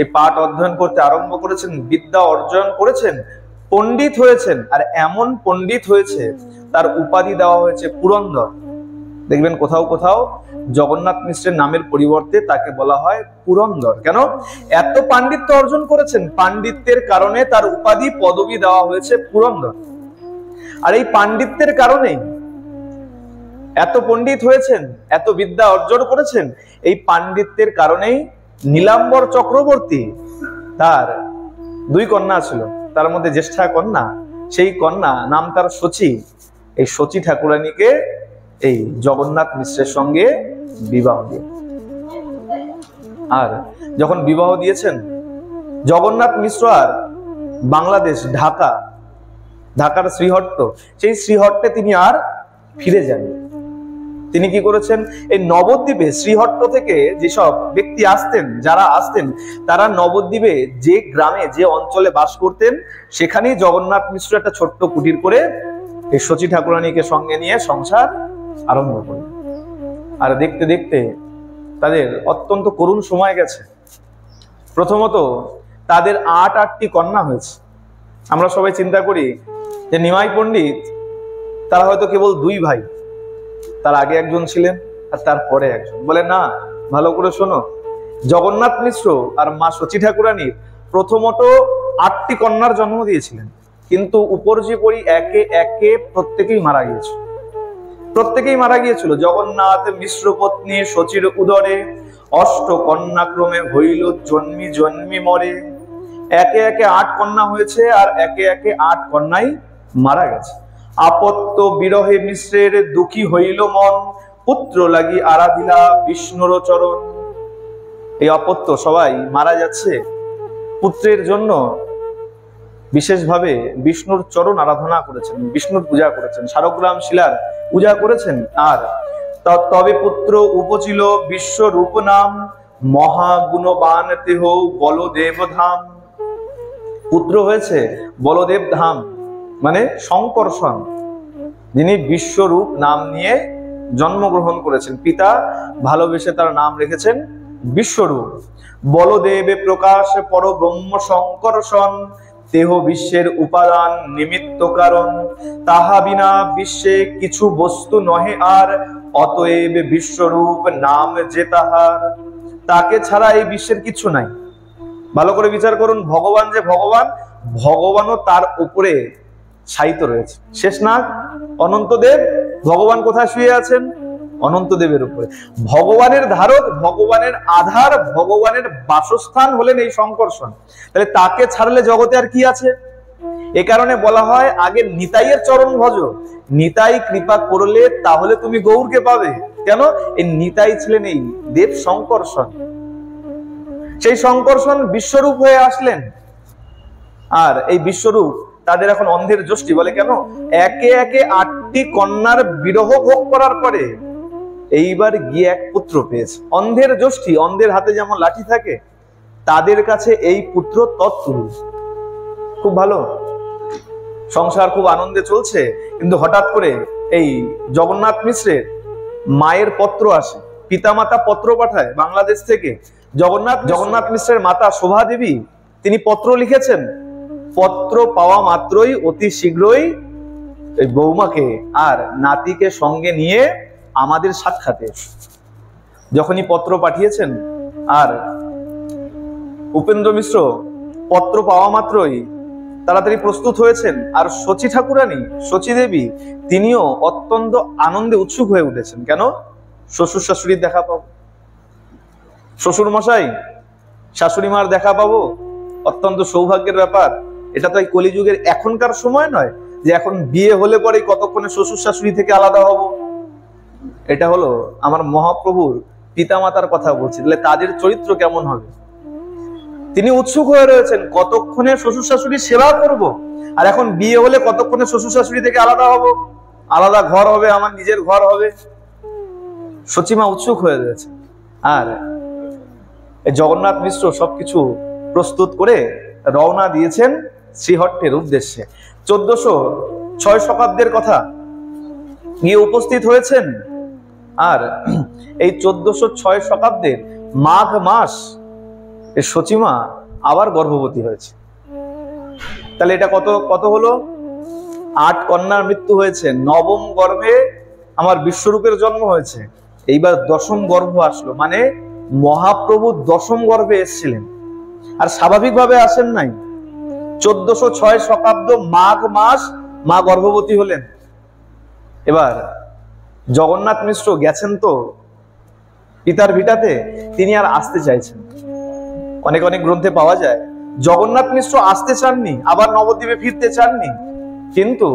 এই পাঠ অধ্যয়ন করতে আরম্ভ করেছেন, বিদ্যা অর্জন করেছেন, পণ্ডিত হয়েছেন। আর এমন পণ্ডিত হয়েছে, তার উপাধি দেওয়া হয়েছে পুরন্দর। দেখবেন কোথাও কোথাও জগন্নাথ মিশ্রের নামের পরিবর্তে তাকে বলা হয় পুরন্দর। কেন? এত পাণ্ডিত্য অর্জন করেছেন, পাণ্ডিত্যের কারণে তার উপাধি পদবি দেওয়া হয়েছে পুরন্দর। আর এই পাণ্ডিত্যের কারণেই, এত পণ্ডিত হয়েছেন, এত বিদ্যা অর্জন করেছেন, এই পাণ্ডিত্যের কারণেই নীলাম্বর চক্রবর্তী, তার 2 কন্যা ছিল, তার মধ্যে জ্যেষ্ঠা কন্যা, সেই কন্যা নাম তার শচী। এই শচী ঠাকুরানীকে এই জগন্নাথ মিশ্রের সঙ্গে বিবাহ দিয়ে, আর যখন বিবাহ দিয়েছেন, জগন্নাথ মিশ্র আর বাংলাদেশ ঢাকার শ্রীহট্ট, সেই শ্রীহট্টে তিনি আর ফিরে যান। তিনি কি করেছেন? এই নবদ্বীপে শ্রীহট্ট থেকে যেসব ব্যক্তি আসতেন, যারা আসতেন, তারা নবদ্বীপে যে গ্রামে, যে অঞ্চলে বাস করতেন, সেখানেই জগন্নাথ মিশ্র একটা ছোট্ট কুটির করে এই শচী ঠাকুরানীকে সঙ্গে নিয়ে সংসার আরম্ভ করলেন। আর দেখতে দেখতে তাদের অত্যন্ত করুণ সময় গেছে। প্রথমত তাদের ৮টি কন্যা হয়েছে। আমরা সবাই চিন্তা করি যে নিমাই পণ্ডিত তারা হয়তো কেবল ২ ভাই, তার আগে একজন ছিলেন আর তারপরে একজন। বলে না, ভালো করে শোনো, জগন্নাথ মিশ্র আর মা শচী ঠাকুরানীর প্রথমত ৮টি কন্যার জন্ম দিয়েছিলেন, কিন্তু উপর্যুপরি একে একে প্রত্যেকেই মারা গিয়েছিল। প্রত্যেকেই মারা গিয়েছিল। জগন্নাথ মিশ্র পত্নী শচীর উদরে ৮ কন্যাক্রমে হইল জন্মি জন্মি মরে। একে একে ৮ কন্যা হয়েছে আর একে একে ৮ কন্যাই মারা গেছে। আপত্য বিরহে মিশ্রের দুঃখী হইল মন, পুত্র লাগি আরাধিলা বিষ্ণুর চরণ। এই অপত্য সবাই মারা যাচ্ছে, পুত্রের জন্য বিশেষভাবে বিষ্ণুর চরণ আরাধনা করেছেন, বিষ্ণুর পূজা করেছেন, শারগ্রাম শিলার পূজা করেছেন। আর তবে পুত্র উপচিল বিশ্বরূপ নাম, মহাগুণবান তেহ বলদেব ধাম। পুত্র হয়েছে বলদেব ধাম, মানে শঙ্কর্ষণ, যিনি বিশ্বরূপ নাম নিয়ে জন্মগ্রহণ করেছেন। পিতা ভালোবেসে তার নাম রেখেছেন বিশ্বরূপ। বলদেবে প্রকাশ পরব্রহ্ম শঙ্কর্ষণ, দেহ বিশ্বের উপাদান নিমিত্ত কারণ। তাহা বিনা বিশ্বে কিছু বস্তু নহে আর, অতএব বিশ্বরূপ নাম যে তাহার। তাকে ছাড়া এই বিশ্বের কিছু নাই। ভালো করে বিচার করুন, ভগবান যে ভগবান, ভগবানও তার উপরে শায়িত রয়েছে। শেষনাগ অনন্তদেব, ভগবান কোথায় শুয়ে আছেন? অনন্তদেবের উপরে। ভগবানের ধারক, ভগবানের আধার, ভগবানের বাসস্থান হলেন এই শঙ্কর্ষণ। তাহলে তাকে ছাড়লে জগতে আর কি আছে? এ কারণে বলা হয় আগে নিতাইয়ের চরণ ভজ, নিতাই কৃপা করলে তাহলে তুমি গৌরকে পাবে। কেন? এই নিতাই ছিলেন এই দেব শঙ্কর্ষণ। সেই শঙ্কর্ষণ বিশ্বরূপ হয়ে আসলেন। আর এই বিশ্বরূপ তাদের এখন অন্ধের যষ্টি বলে। কেন? একে একে ৮টি কন্যার বিরহ ভোগ করার পরে এইবার গিয়ে এক পুত্র পেয়েছে। অন্ধের যষ্টি, অন্ধের হাতে যেমন লাঠি থাকে, তাদের কাছে এই পুত্র তৎতুল্য। খুব ভালো, সংসার খুব আনন্দে চলছে, কিন্তু হঠাৎ করে এই জগন্নাথ মিশ্রের মায়ের পত্র আসে। পিতামাতা পত্র পাঠায় বাংলাদেশ থেকে। জগন্নাথ মিশ্রের মাতা শোভা দেবী তিনি পত্র লিখেছেন। পত্র পাওয়া মাত্রই অতি শীঘ্রই এই বৌমাকে আর নাতিকে সঙ্গে নিয়ে আমাদের সাক্ষাতে। যখনই পত্র পাঠিয়েছেন, আর উপেন্দ্র মিশ্র পত্র পাওয়া মাত্রই তাড়াতাড়ি প্রস্তুত হয়েছেন। আর শচী ঠাকুরানী, শচী দেবী, তিনিও অত্যন্ত আনন্দে উৎসুক হয়ে উঠেছেন। কেন? শ্বশুর শাশুড়ির দেখা পাবো, শ্বশুর মশাই শাশুড়ি মার দেখা পাবো, অত্যন্ত সৌভাগ্যের ব্যাপার। এটা তো এই কলিযুগের এখনকার সময় নয় যে এখন বিয়ে হলে পরে কতক্ষণে শ্বশুর শাশুড়ি থেকে আলাদা হব। এটা হলো আমার মহাপ্রভুর পিতামাতার কথা বলছি। তাহলে তাদের চরিত্র কেমন হবে? তিনি উৎসুক হয়ে রয়েছেন কতক্ষণে শ্বশুর শাশুড়ি সেবা করব। আর এখন বিয়ে হলে কতক্ষণে শ্বশুর শাশুড়ি থেকে আলাদা হব, আলাদা ঘর হবে, আমার নিজের ঘর হবে। সচিমা উৎসুক হয়ে রয়েছে। আর জগন্নাথ মিশ্র সবকিছু প্রস্তুত করে রওনা দিয়েছেন শ্রীহট্টের উদ্দেশ্যে। 1406 শতাব্দের কথা গিয়ে উপস্থিত হয়েছেন। আর এই 1406 শতাব্দের মাঘ মাস সচিমা আবার গর্ভবতী হয়েছে। তাহলে এটা কত হলো? ৮ কন্যার মৃত্যু হয়েছে, ৯ম গর্ভে আমার বিশ্বরূপের জন্ম হয়েছে। এইবার ১০ম গর্ভ আসলো, মানে মহাপ্রভু ১০ম গর্ভে এসেছিলেন। আর স্বাভাবিকভাবে আসেন নাই। 1406 শতাব্দ মাঘ মাস মা গর্ভবতী হলেন। এবার জগন্নাথ মিশ্র গেছেন তো পিতার ভিটাতে, তিনি আর আসতে চাইছেন। অনেক অনেক গ্রন্থে পাওয়া যায় জগন্নাথ মিশ্র আসতে চাননি, আবার নবদ্বীপে ফিরতে চাননি, কিন্তু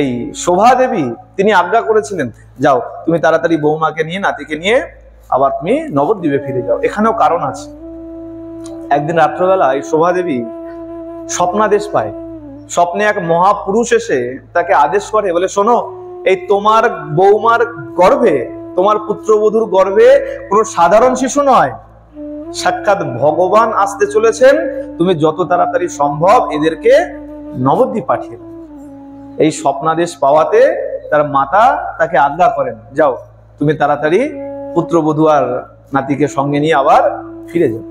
এই শোভা দেবী তিনি আজ্ঞা করেছিলেন, যাও তুমি তাড়াতাড়ি বৌমাকে নিয়ে, নাতিকে নিয়ে আবার তুমি নবদ্বীপে ফিরে যাও। এখানেও কারণ আছে। একদিন রাত্রবেলা এই শোভা দেবী স্বপ্নাদেশ পায়। স্বপ্নে এক মহাপুরুষ এসে তাকে আদেশ করে, বলে শোনো, এই তোমার বৌমার গর্ভে, তোমার পুত্রবধূর গর্ভে কোনো সাধারণ শিশু নয়, সাক্ষাৎ ভগবান আসতে চলেছেন। তুমি যত তাড়াতাড়ি সম্ভব এদেরকে নবদ্বীপ পাঠিয়ে দাও। এই স্বপ্নাদেশ পাওয়াতে তার মাতা তাকে আজ্ঞা করেন, যাও তুমি তাড়াতাড়ি পুত্রবধূ আর নাতিকে সঙ্গে নিয়ে আবার ফিরে যাও।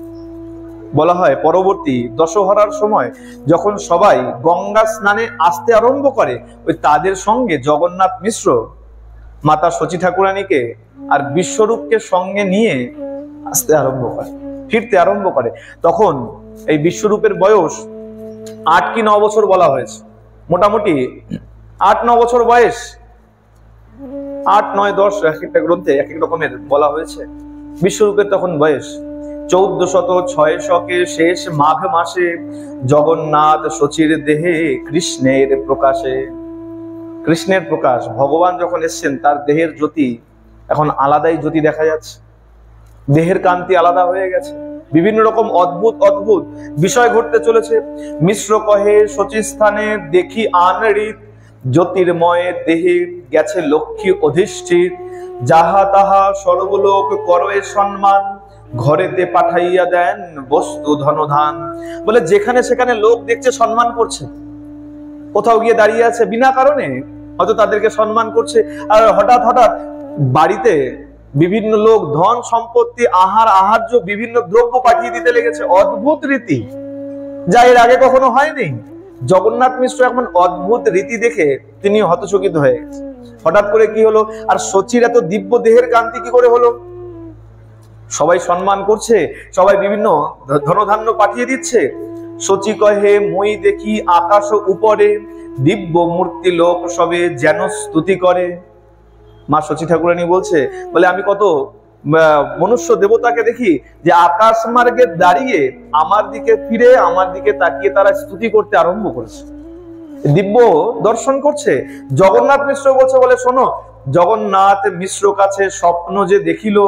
বলা হয় পরবর্তী দশহরার সময় যখন সবাই গঙ্গা স্নানে আসতে আরম্ভ করে, ওই তাদের সঙ্গে জগন্নাথ মিশ্র মাতা শচী ঠাকুরানীকে আর বিশ্বরূপকে সঙ্গে নিয়ে আসতে আরম্ভ করে, ফিরতে আরম্ভ করে। তখন এই বিশ্বরূপের বয়স 8 কি 9 বছর বলা হয়েছে, মোটামুটি 8-9 বছর বয়স, 8, 9, 10 এক একটা গ্রন্থে এক এক রকমের বলা হয়েছে। বিশ্বরূপের তখন বয়স 1406 শকে শেষ মাঘ মাসে জগন্নাথ শচীর দেহে কৃষ্ণের প্রকাশে। কৃষ্ণের প্রকাশ, ভগবান যখন এসছেন তার দেহের জ্যোতি এখন আলাদাই জ্যোতি দেখা যাচ্ছে, দেহের কান্তি আলাদা হয়ে গেছে, বিভিন্ন রকম অদ্ভুত অদ্ভুত বিষয় ঘটতে চলেছে। মিশ্র কহে শচী স্থানে দেখি আনরিত, জ্যোতির্ময় দেহে গেছে লক্ষ্মী অধিষ্ঠিত, যাহা তাহা সর্বলোক করয়ে সম্মান, ঘরেতে পাঠাইয়া দেন বস্তু ধনধান। বলে যেখানে সেখানে লোক দেখছে সম্মান করছে, কোথাও গিয়ে দাঁড়িয়ে আছে বিনা কারণে হয়তো তাদেরকে সম্মান করছে, আর হঠাৎ হঠাৎ বাড়িতে বিভিন্ন লোক ধন সম্পত্তি আহার আহার্য বিভিন্ন দ্রব্য পাঠিয়ে দিতে লেগেছে। অদ্ভুত রীতি, যা এর আগে কখনো হয়নি। জগন্নাথ মিশ্র এখন অদ্ভুত রীতি দেখে তিনি হতচকিত হয়ে গেছে, হঠাৎ করে কি হলো, আর শচীর এত দিব্য দেহের কান্তি কি করে হলো? সবাই সম্মান করছে, সবাই বিভিন্ন ধনধান্য পাঠিয়ে দিচ্ছে। শচী কহে মই দেখি আকাশ উপরে, দিব্য মূর্তি লোক সবে যেন স্তুতি করে। মা শচী ঠাকুরানী বলছে, বলে আমি কত মনুষ্য দেবতাকে দেখি যে আকাশ মার্গে দাঁড়িয়ে আমার দিকে ফিরে আমার দিকে তাকিয়ে তারা স্তুতি করতে আরম্ভ করেছে, দিব্য দর্শন করছে। জগন্নাথ মিশ্র বলছে, বলে শোনো, জগন্নাথ মিশ্র কাছে স্বপ্ন যে দেখিল,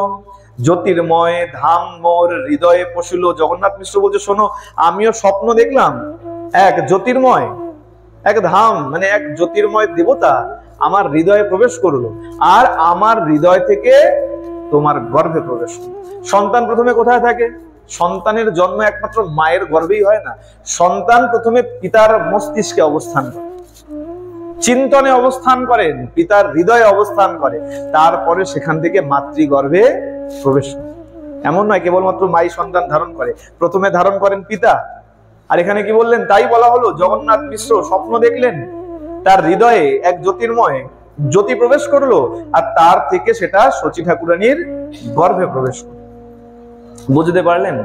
জ্যোতির্ময় ধাম মোর হৃদয়ে পশিল। জগন্নাথ মিশ্র বলছে, শোনো, আমিও স্বপ্ন দেখলাম, এক জ্যোতির্ময় এক ধাম, মানে এক জ্যোতির্ময় দেবতা আমার হৃদয়ে প্রবেশ করলো, আর আমার হৃদয় থেকে তোমার গর্ভে প্রবেশ করলো। সন্তান প্রথমে কোথায় থাকে? সন্তানের জন্ম একমাত্র মায়ের গর্ভেই হয় না, সন্তান প্রথমে পিতার মস্তিষ্কে অবস্থান করে, চিন্তনে অবস্থান করেন, পিতার হৃদয়ে অবস্থান করে, তারপরে সেখান থেকে মাতৃগর্ভে প্রবেশ করে। এমন নয় কেবলমাত্র মাই সন্তান ধারণ করে, প্রথমে ধারণ করেন পিতা। আর এখানে কি বললেন? তাই বলা হলো জগন্নাথ মিশ্র স্বপ্ন দেখলেন, তার হৃদয়ে এক জ্যোতির্ময় জ্যোতি প্রবেশ করলো, আর তার থেকে সেটা শচী ঠাকুরানীর গর্ভে প্রবেশ করলো। বুঝতে পারলেন?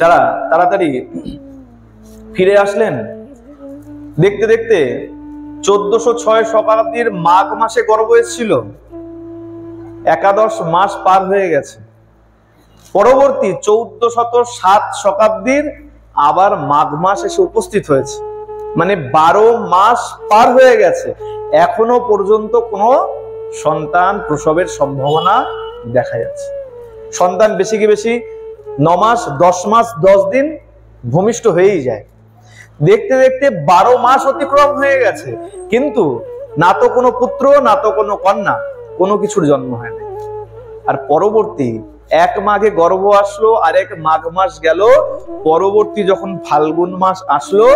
তারা তাড়াতাড়ি ফিরে আসলেন। দেখতে দেখতে 1406 শতাব্দীর মাঘ মাসে গর্ভ এসেছিল, 11 মাস পার হয়ে গেছে। পরবর্তী 1407 শতাব্দীর আবার মাঘ মাস এসে উপস্থিত হয়েছে, মানে 12 মাস পার হয়ে গেছে, এখনো পর্যন্ত কোনো সন্তান প্রসবের সম্ভাবনা দেখা যাচ্ছে। সন্তান বেশি কি বেশি 9 মাস 10 মাস 10 দিন ভূমিষ্ঠ হয়েই যায়। দেখতে দেখতে 12 মাস অতিক্রম হয়ে গেছে, কিন্তু না তো কোনো পুত্র না তো কোনো কন্যা, কোনো কিছুর জন্ম হয় না। আর পরবর্তী 1 মাঘে গর্ভ আসলো, আর 1 মাঘ মাস গেল, পরবর্তী যখন ফাল্গুন মাস আসলো,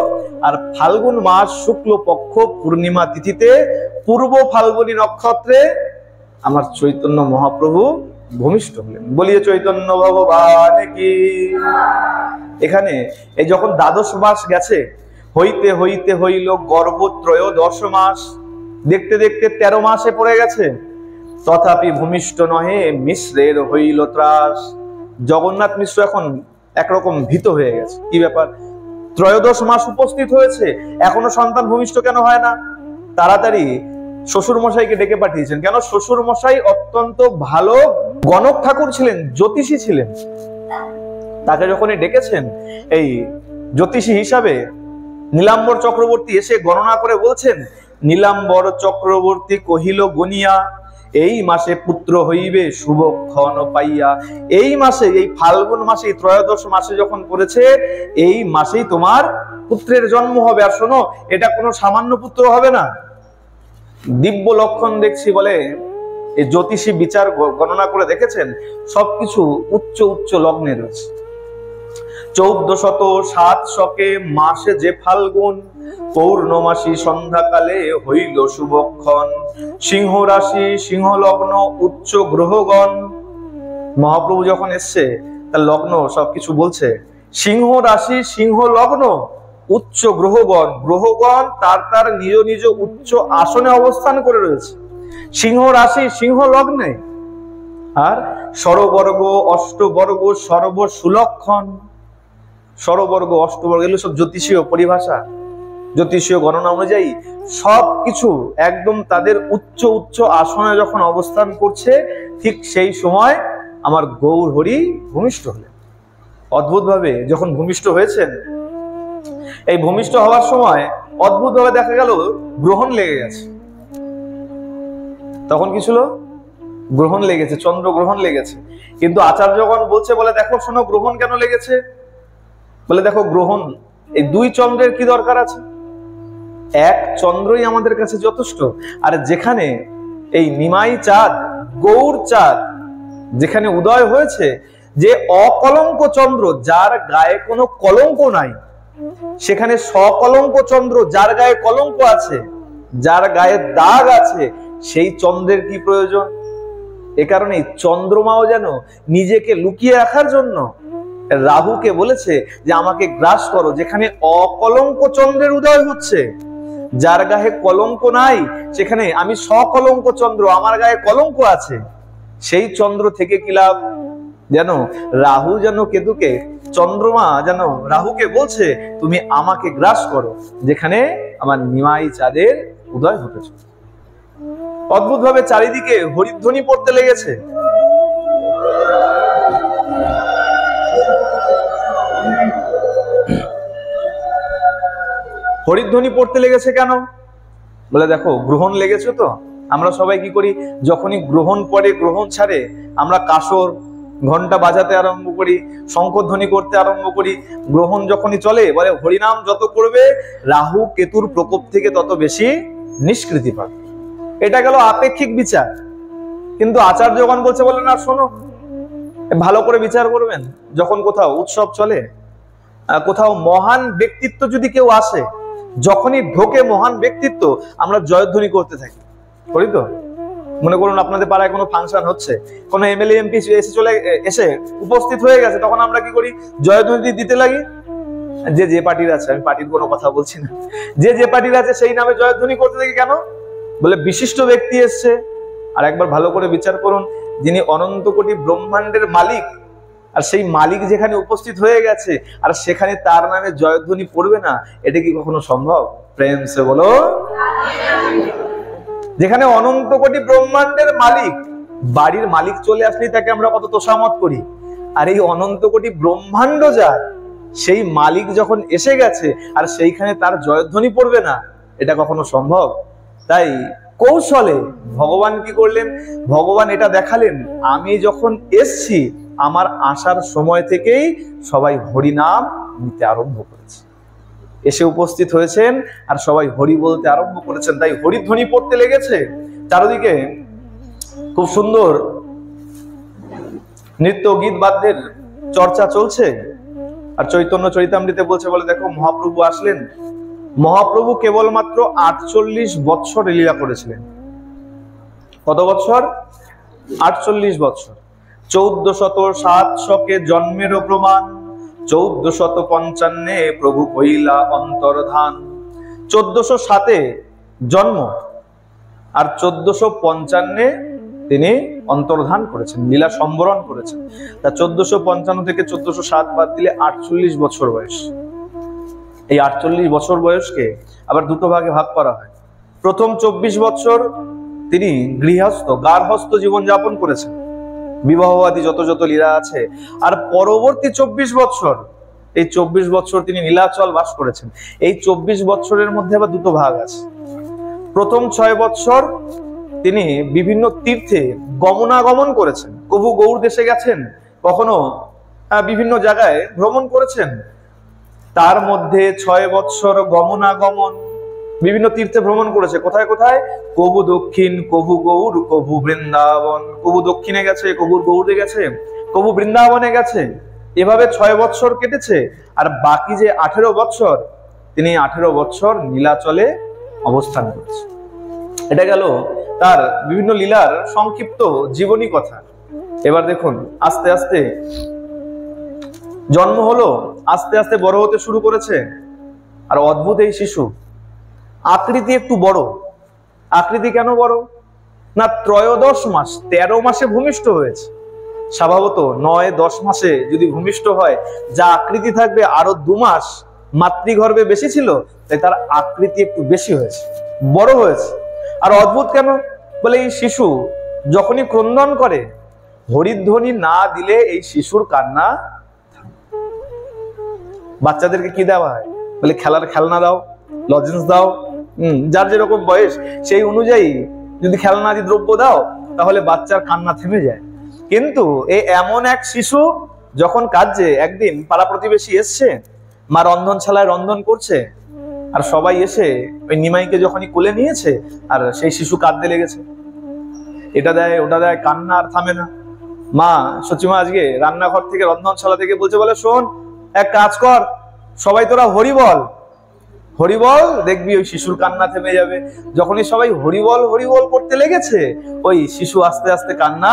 আর ফাল্গুন মাস শুক্ল পক্ষ পূর্ণিমা তিথিতে পূর্ব ফাল্গুনী নক্ষত্রে আমার চৈতন্য মহাপ্রভু ভূমিষ্ঠ হলেন। বলিয়ে চৈতন্য ভগবান কি। এখানে এই যখন 12 মাস গেছে, হইতে হইতে হইল গর্ভ 13 মাস, দেখতে দেখতে 13 মাসে পড়ে গেছে, তথাপি ভূমিষ্ঠ নহে মিশ্রের হইল ত্রাস। জগন্নাথ মিশ্র এখন একরকম ভীত হয়ে গেছে, কি ব্যাপার, 13 মাস উপস্থিত হয়েছে, এখনো সন্তান ভূমিষ্ঠ কেন হয় না? তাড়াতাড়ি শ্বশুর মশাইকে ডেকে পাঠিয়েছেন। কেন? শ্বশুর মশাই অত্যন্ত ভালো গণক ঠাকুর ছিলেন, জ্যোতিষী ছিলেন। তাকে যখনই ডেকেছেন, এই জ্যোতিষী হিসাবে নীলাম্বর চক্রবর্তী এসে গণনা করে বলছেন, নীলাম্বর চক্রবর্তী কহিল গনিয়া, এই মাসে পুত্র হইবে শুভক্ষণ পাইয়া। এই মাসে, এই ফাল্গুন মাসে 13 মাসে যখন পড়েছে, এই মাসেই তোমার পুত্রের জন্ম হবে। আর শোনো, এটা কোনো সামান্য পুত্র হবে না, দিব্য লক্ষণ দেখছি বলে এই জ্যোতিষী বিচার গণনা করে দেখেছেন, সবকিছু উচ্চ উচ্চ লগ্নে রয়েছে। 1407 শকে মাসে যে ফাল্গুন, পৌর্ণমাসী সন্ধ্যাকালে হইল শুভক্ষণ। সিংহ রাশি সিংহ লগ্ন উচ্চ গ্রহগণ। মহাপ্রভু যখন এসছে তার লগ্ন সবকিছু বলছে। সিংহ রাশি সিংহ লগ্ন উচ্চ গ্রহগণ, গ্রহগণ তার তার নিজ নিজ উচ্চ আসনে অবস্থান করে রয়েছে সিংহ রাশি সিংহ লগ্নে। আর স্বরবর্গ অষ্টবর্গ সর্ব সুলক্ষণ। স্বরবর্গ অষ্টবর্গ এগুলো সব জ্যোতিষীয় পরিভাষা, জ্যোতিষীয় গণনা অনুযায়ী সবকিছু একদম তাদের উচ্চ উচ্চ আসনে যখন অবস্থান করছে, ঠিক সেই সময় আমার গৌর হরি ভূমিষ্ঠ হলেন। অদ্ভুত ভাবে যখন ভূমিষ্ঠ হয়েছেন, এই ভূমিষ্ঠ হওয়ার সময় অদ্ভুত ভাবে দেখা গেল গ্রহণ লেগে গেছে। তখন কি ছিল? গ্রহণ লেগেছে, চন্দ্র গ্রহণ লেগেছে। কিন্তু আচার্যগণ বলছে, বলে দেখো শোনো গ্রহণ কেন লেগেছে? বলে দেখো গ্রহণ, এই দুই চন্দ্রের কি দরকার আছে? এক চন্দ্রই আমাদের কাছে যথেষ্ট। আর যেখানে এই নিমাই চাঁদ, গৌর চাঁদ যেখানে উদয় হয়েছে, যে অকলঙ্ক চন্দ্র যার গায়ে কোনো কলঙ্ক নাই, সেখানে সকলঙ্ক চন্দ্র যার গায়ে কলঙ্ক আছে, যার গায়ে দাগ আছে, সেই চন্দ্রের কি প্রয়োজন? এ কারণে চন্দ্রমাও যেন নিজেকে লুকিয়ে রাখার জন্য রাহুকে বলেছে যে আমাকে গ্রাস করো। যেখানে অকলঙ্ক চন্দ্রের উদয় হচ্ছে, যার গায়ে কলঙ্ক নাই, সেখানে আমি সকলঙ্ক চন্দ্র, আমার গায়ে কলঙ্ক আছে, সেই চন্দ্র থেকে কি লাভ? যেন রাহু যেন কেতুকে, চন্দ্রমা যেন রাহুকে বলছে তুমি আমাকে গ্রাস করো, যেখানে আমার নিমাই চাঁদের উদয় ঘটেছে। অদ্ভুত ভাবে চারিদিকে হরিধ্বনি পড়তে লেগেছে। হরিধ্বনি পড়তে লেগেছে কেন? বলে দেখো গ্রহণ লেগেছে তো। আমরা সবাই কি করি? যখনই গ্রহণ পড়ে, গ্রহণ ছাড়ে, আমরা কাসর ঘন্টা বাজাতে আরম্ভ করি, শঙ্খধ্বনি করতে আরম্ভ করি। গ্রহণ যখনই চলে, বলে হরিনাম যত করবে রাহু কেতুর প্রকোপ থেকে তত বেশি নিষ্কৃতি পাবে। এটা গেল আপেক্ষিক বিচার। কিন্তু আচার্যগণ বলছে, বলে না শোনো, ভালো করে বিচার করবেন। যখন কোথাও উৎসব চলে, কোথাও মহান ব্যক্তিত্ব যদি কেউ আসে, যখনই ঢোকে মহান ব্যক্তিত্ব, আমরা জয়ধ্বনি করতে থাকি, করি তো? মনে করুন আপনাদের পাড়ায় কোনো ফাংশন হচ্ছে, কোনো এমএলএ এমপি এসে উপস্থিত হয়ে গেছে, তখন আমরা কি করি? জয়ধ্বনি দিতে লাগি। যে পার্টির আছে, আমি পার্টির কোনো কথা বলছি না, যে পার্টির আছে সেই নামে জয়ধ্বনি করতে থাকি। কেন? বলে বিশিষ্ট ব্যক্তি এসছে। আর একবার ভালো করে বিচার করুন, যিনি অনন্ত কোটি ব্রহ্মাণ্ডের মালিক, আর সেই মালিক যেখানে উপস্থিত হয়ে গেছে, আর সেখানে তার নামে জয়ধ্বনি পড়বে না, এটা কি কখনো সম্ভব? প্রেম সে বলো। যেখানে অনন্ত কোটি ব্রহ্মাণ্ডের মালিক, বাড়ির মালিক চলে আসলেই তাকে আমরা কত তোষামত করি, আর এই অনন্ত কোটি ব্রহ্মাণ্ড যার, সেই মালিক যখন এসে গেছে আর সেইখানে তার জয়ধ্বনি পড়বে না, এটা কখনো সম্ভব? তাই কৌশলে ভগবান কি করলেন? ভগবান এটা দেখালেন, আমি যখন এসছি, আমার আসার সময় থেকেই সবাই হরিনাম নিতে আরম্ভ করেছে, এসে উপস্থিত হয়েছেন আর সবাই হরি বলতে আরম্ভ করেছেন। তাই হরিধ্বনি পড়তে লেগেছে। চারদিকে খুব সুন্দর নৃত্য গীত বাদ্যের চর্চা চলছে। আর চৈতন্য চরিতামৃতে বলছে, বলে দেখো মহাপ্রভু আসলেন। মহাপ্রভু কেবলমাত্র 48 বৎসর লীলা করেছিলেন। কত বৎসর? 48 বৎসর। 1407 শকে জন্মেরও প্রমাণ, 1455 প্রভু কইলা অন্তর্ধান। 1407 জন্ম আর 1455 তিনি অন্তর্ধান করেছেন, লীলা সম্বরণ করেছেন। তা 1455 থেকে 1407 বাদ দিলে 48 বছর বয়স। এই 48 বছর বয়সকে আবার দুটো ভাগে ভাগ করা হয়। প্রথম 24 বছর তিনি গৃহস্থ গার্হস্থ জীবন যাপন করেছেন, বিবাহবাদী যত যত লীলা আছে। আর পরবর্তী 24 বছর, এই 24 বছর তিনি নীলাচল বাস করেছেন। এই 24 বছরের মধ্যে আবার দুটো ভাগ আছে। প্রথম 6 বছর তিনি বিভিন্ন তীর্থে গমনাগমন করেছেন, কবু গৌর দেশে গেছেন, কখনো বিভিন্ন জায়গায় ভ্রমণ করেছেন। তার মধ্যে 6 বছর গমনাগমন, বিভিন্ন তীর্থে ভ্রমণ করেছে। কোথায় কোথায়? কবু দক্ষিণ, কবু গৌর, কবু বৃন্দাবন। কবু দক্ষিণে গেছে, কবুর গৌরে গেছে, কবু বৃন্দাবনে গেছে। এভাবে 6 বৎসর কেটেছে, আর বাকি যে 18 বৎসর, তিনি 18 বৎসর নীলাচলে অবস্থান করছে। এটা গেল তার বিভিন্ন লীলার সংক্ষিপ্ত জীবনী কথা। এবার দেখুন, আস্তে আস্তে জন্ম হলো, আস্তে আস্তে বড় হতে শুরু করেছে। আর অদ্ভুত এই শিশু, আকৃতি একটু বড়। আকৃতি কেন বড় না, 13 মাস 13 মাসে ভূমিষ্ঠ হয়েছে। স্বভাবত 9-10 মাসে যদি ভূমিষ্ঠ হয়, যা আকৃতি থাকবে আরো 2 মাস মাতৃগর্ভে বেশি ছিল, তাই তার আকৃতি একটু বেশি হয়েছে, বড় হয়েছে। আর অদ্ভুত কেন বলে, এই শিশু যখনই ক্রন্দন করে, হরিধ্বনি না দিলে এই শিশুর কান্না। বাচ্চাদেরকে কি দেওয়া হয় বলে, খেলার খেলনা দাও, লজেন্স দাও, যার যেরকম বয়স সেই অনুযায়ী যদি খেলনাদি দ্রব্য দাও, তাহলে বাচ্চার কান্না থেমে যায়। কিন্তু এই এমন এক শিশু, যখন কাজে একদিন পাড়া প্রতিবেশী এসছে, মা রন্ধনশালায় রন্ধন করছে, আর সবাই এসে ওই নিমাইকে যখনই কোলে নিয়েছে, আর সেই শিশু কাঁদতে লেগেছে, এটা দেয় ওটা দেয়, কান্না আর থামে না। মা সচিমা আজকে রান্নাঘর থেকে, রন্ধনশালা থেকে বলছে, বলে শোন, এক কাজ কর, সবাই তোরা হরি বল, হরি বল, দেখবি ওই শিশুর কান্না থেমে যাবে। যখনই সবাই হরি বল করতে লেগেছে, ওই শিশু আস্তে আস্তে কান্না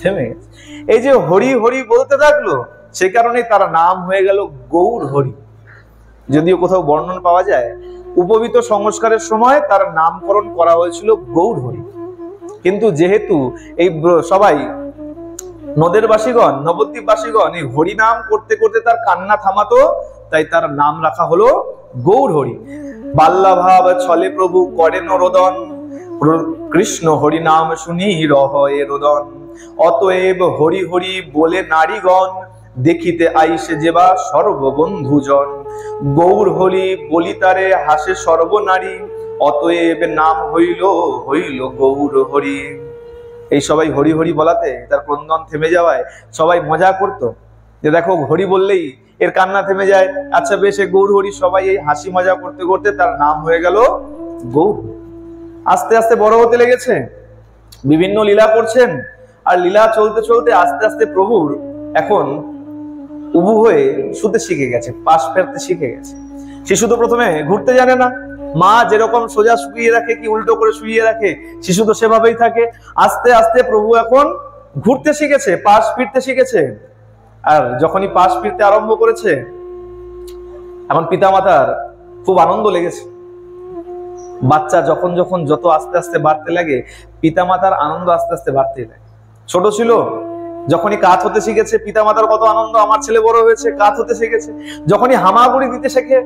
থেমে গেছে। এই যে হরি হরি বলতে থাকলো, সেই কারণে তার নাম হয়ে গেল গৌর হরি। যদিও কোথাও বর্ণন পাওয়া যায়, উপবীত সংস্কারের সময় তার নামকরণ করা হয়েছিল গৌর হরি। কিন্তু যেহেতু এই সবাই নদের বাসীগণ, নবদ্বীপ বাসীগণ এই হরি নাম করতে করতে তার কান্না থামাতো, তাই তার নাম রাখা হলো গৌর হরি। বাল্যাভাব ছলে প্রভু করেন রোদন, কৃষ্ণ হরি নাম শুনি রহয়ে রোদন। অতএব হরি হরি বলে নারীগণ, দেখিতে আইসে যেবা সর্ববন্ধুজন। গৌর হরি বলিতারে হাসে সর্বনারী, অতএব নাম হইল হইল গৌর হরি। এই সবাই হরি হরি বলাতে তার ক্রন্দন থেমে যাওয়ায় সবাই মজা করতো, যে দেখো হরি বললেই এর কান্না থেমে যায়, আচ্ছা বেশ গৌর হরি। সবাই এই হাসি মজা করতে করতে তার নাম হয়ে গেল গৌর। আস্তে আস্তে বড় হতে লেগেছে, বিভিন্ন লীলা করছেন, আর লীলা চলতে চলতে আস্তে আস্তে প্রভুর এখন উবু হয়ে শুতে শিখে গেছে, পাশ ফেরতে শিখে গেছে। শিশু তো প্রথমে ঘুরতে জানে না, মা যেরকম সোজা শুকিয়ে রাখে কি উল্টো করে শুইয়ে রাখে, শিশু তো সেভাবেই থাকে। আস্তে আস্তে প্রভু এখন ঘুরতে শিখেছে, পাশ ফিরতে শিখেছে। আর যখনই পাশ ফিরতে আরম্ভ করেছে, এখন পিতামাতার খুব আনন্দ লেগেছে। বাচ্চা যখন যখন যত আস্তে আস্তে বাড়তে লাগে, পিতামাতার আনন্দ আস্তে আস্তে বাড়তেই লাগে। ছোট ছিল, যখনই কাত হতে শিখেছে, পিতামাতার কত আনন্দ, আমার ছেলে বড় হয়েছে, কাত হতে শিখেছে। যখনই হামাগুড়ি দিতে শেখে,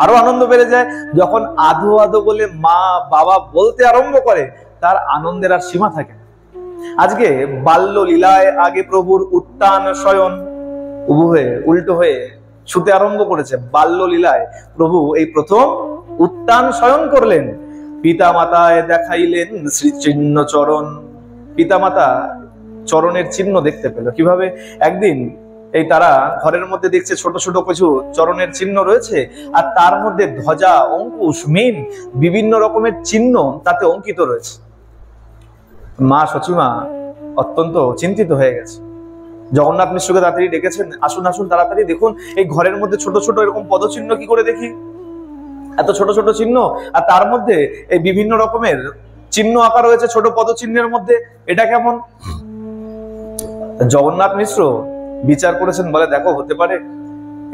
আরো আনন্দ বেড়ে যায়। যখন আধো আধো বলে মা বাবা বলতে আরম্ভ করে, তার আনন্দের আর সীমা থাকে না। আজকে বাল্য লীলায় আগে প্রভুর উত্থান শয়ন, উবু হয়ে উল্টো হয়ে শুতে আরম্ভ করেছে। বাল্য লীলায় প্রভু এই প্রথম উত্থান শয়ন করলেন। পিতা মাতায় দেখাইলেন শ্রীচিহ্ন চরণ। পিতামাতা চরণের চিহ্ন দেখতে পেল কিভাবে? একদিন এই তারা ঘরের মধ্যে দেখছে ছোট ছোট কিছু চরণের চিহ্ন রয়েছে, আর তার মধ্যে ধ্বজা, অঙ্কুশ, মিন বিভিন্ন রকমের চিহ্ন তাতে অঙ্কিত রয়েছে। মা সচিমা অত্যন্ত চিন্তিত হয়ে গেছে। জগন্নাথ মিশ্রকে তাড়াতাড়ি ডেকেছেন, আসুন আসুন তাড়াতাড়ি দেখুন এই ঘরের মধ্যে ছোট ছোট এরকম পদচিহ্ন কি করে দেখি, এত ছোট ছোট চিহ্ন, আর তার মধ্যে এই বিভিন্ন রকমের চিহ্ন আঁকা রয়েছে ছোট পদচিহ্নের মধ্যে, এটা কেমন? জগন্নাথ মিশ্র বিচার করেছেন, বলে দেখো হতে পারে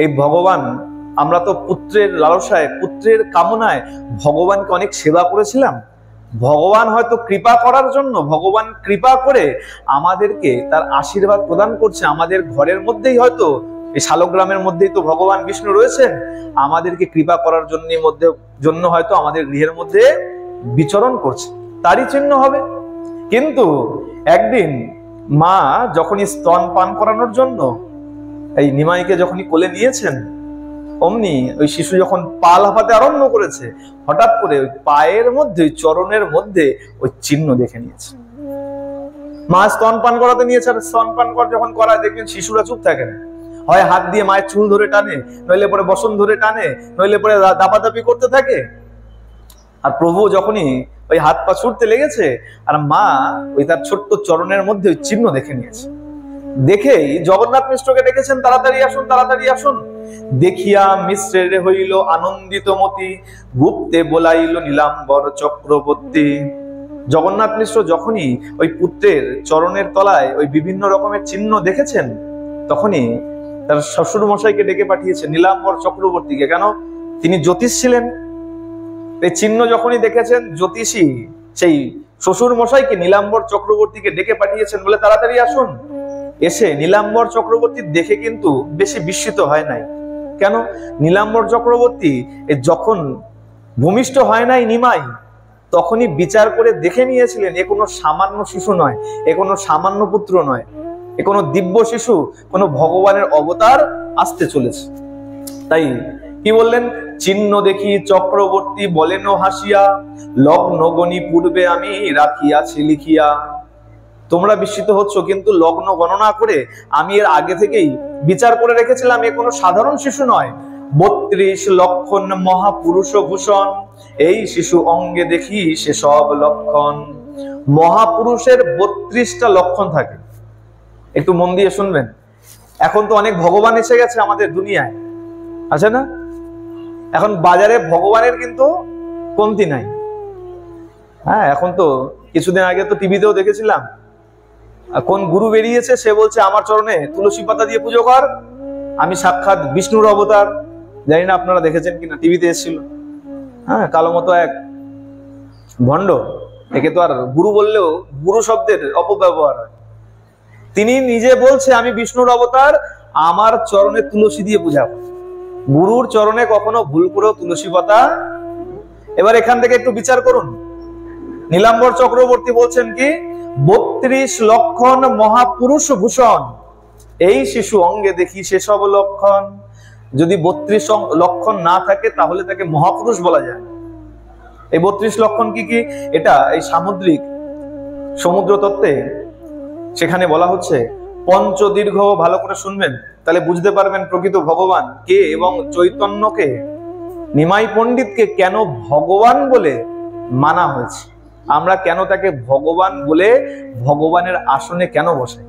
এই ভগবান, আমরা তো পুত্রের লালসায়, পুত্রের কামনায় ভগবানকে অনেক সেবা করেছিলাম, ভগবান হয়তো কৃপা করার জন্য, ভগবান কৃপা করে আমাদেরকে তার আশীর্বাদ প্রদান করছে। আমাদের ঘরের মধ্যেই হয়তো, এই শালগ্রামের মধ্যেই তো ভগবান বিষ্ণু রয়েছেন, আমাদেরকে কৃপা করার জন্য হয়তো আমাদের গৃহের মধ্যে বিচরণ করছে, তারই চিহ্ন হবে। কিন্তু একদিন মা যখনই স্তন পান করানোর জন্য এই নিমাইকে যখনই কোলে নিয়েছেন, অমনি ওই শিশু যখন পা লাফাতে আরম্ভ করেছে, হঠাৎ করে ওই পায়ের মধ্যে, ওই চরণের মধ্যে ওই চিহ্ন দেখে নিয়েছে। মা স্তন পান করাতে নিয়েছে, আর স্তন পান যখন করায় দেখবেন শিশুরা চুপ থাকে না, হয় হাত দিয়ে মায়ের চুল ধরে টানে, নইলে পরে বসন ধরে টানে, নইলে পরে দাপাদাপি করতে থাকে। আর প্রভু যখনই ওই হাত পা ছুটতে লেগেছে, আর মা ওই তার ছোট্ট চরণের মধ্যে ওই চিহ্ন দেখে নিয়েছে। দেখেই জগন্নাথ মিশ্রকে ডেকেছেন, তাড়াতাড়ি আসুন, তাড়াতাড়ি আসুন। দেখিয়া মিশ্রের হইল আনন্দিত মতি, গুপ্তে বলাইল নীলাম্বর চক্রবর্তী। জগন্নাথ মিশ্র যখনই ওই পুত্রের চরণের তলায় ওই বিভিন্ন রকমের চিহ্ন দেখেছেন, তখনই তার শ্বশুর মশাইকে ডেকে পাঠিয়েছেন, নীলাম্বর চক্রবর্তীকে। কেন? তিনি জ্যোতিষ ছিলেন। এই চিহ্ন যখনই দেখেছেন, জ্যোতিষী সেই শ্বশুর মশাইকে নীলাম্বর চক্রবর্তীকে ডেকে পাঠিয়েছেন, বলে তাড়াতাড়ি আসুন। এসে নীলাম্বর চক্রবর্তী দেখে কিন্তু বেশি বিস্মিত হয় নাই। কেন? নীলাম্বর চক্রবর্তী যখন ভূমিষ্ঠ হয় নাই নিমাই, তখনই বিচার করে দেখে নিয়েছিলেন এ কোনো সামান্য শিশু নয়, এ কোনো সামান্য পুত্র নয়, এ কোনো দিব্য শিশু, কোনো ভগবানের অবতার আসতে চলেছে। তাই কি বললেন? চিহ্ন দেখি চক্রবর্তী বলেন হাসিয়া, লগ্ন গণি পূর্বে আমি রাখিয়াছি লিখিয়া। তোমরা বিস্মিত হচ্ছ, কিন্তু লগ্ন গণনা করে আমি এর আগে থেকেই বিচার করে রেখেছিলাম, এ কোনো সাধারণ শিশু নয়। 32 লক্ষণ মহাপুরুষ ভূষণ, এই শিশু অঙ্গে দেখি সে সব লক্ষণ। মহাপুরুষের 32টা লক্ষণ থাকে। একটু মন দিয়ে শুনবেন। এখন তো অনেক ভগবান এসে গেছে আমাদের দুনিয়ায়, আছে না? এখন বাজারে ভগবানের কিন্তু কমতি নাই। হ্যাঁ, এখন তো কিছুদিন আগে তো টিভিতেও দেখেছিলাম, কোন গুরু বেরিয়েছে, সে বলছে আমার চরণে তুলসী পাতা দিয়ে পুজো কর, আমি সাক্ষাৎ বিষ্ণুর অবতার। জানি না আপনারা দেখেছেন কিনা, টিভিতে এসেছিল। হ্যাঁ, কালো মতো এক ভণ্ড, একে তো আর গুরু বললেও গুরু শব্দের অপব্যবহার হয়। তিনি নিজে বলছে আমি বিষ্ণুর অবতার, আমার চরণে তুলসী দিয়ে পূজা কর। গুরুর চরণে কখনো ভুল করেও তুলসী পাতা। এবার এখান থেকে একটু বিচার করুন। নীলাম্বর চক্রবর্তী বলছেন কি, 32 লক্ষণ মহাপুরুষ ভূষণ, এই শিশু অঙ্গে দেখি সেসব লক্ষণ। যদি 32 লক্ষণ না থাকে তাহলে তাকে মহাপুরুষ বলা যায়। এই 32 লক্ষণ কি কি? এটা এই সামুদ্রিক সমুদ্র তত্ত্বে সেখানে বলা হচ্ছে পঞ্চদীর্ঘ। ভালো করে শুনবেন, তাহলে বুঝতে পারবেন প্রকৃত ভগবান কে এবং চৈতন্যকে, নিমাই পণ্ডিতকে কেন ভগবান বলে মানা হয়েছে। আমরা কেন তাকে ভগবান বলে ভগবানের আসনে কেন বসে?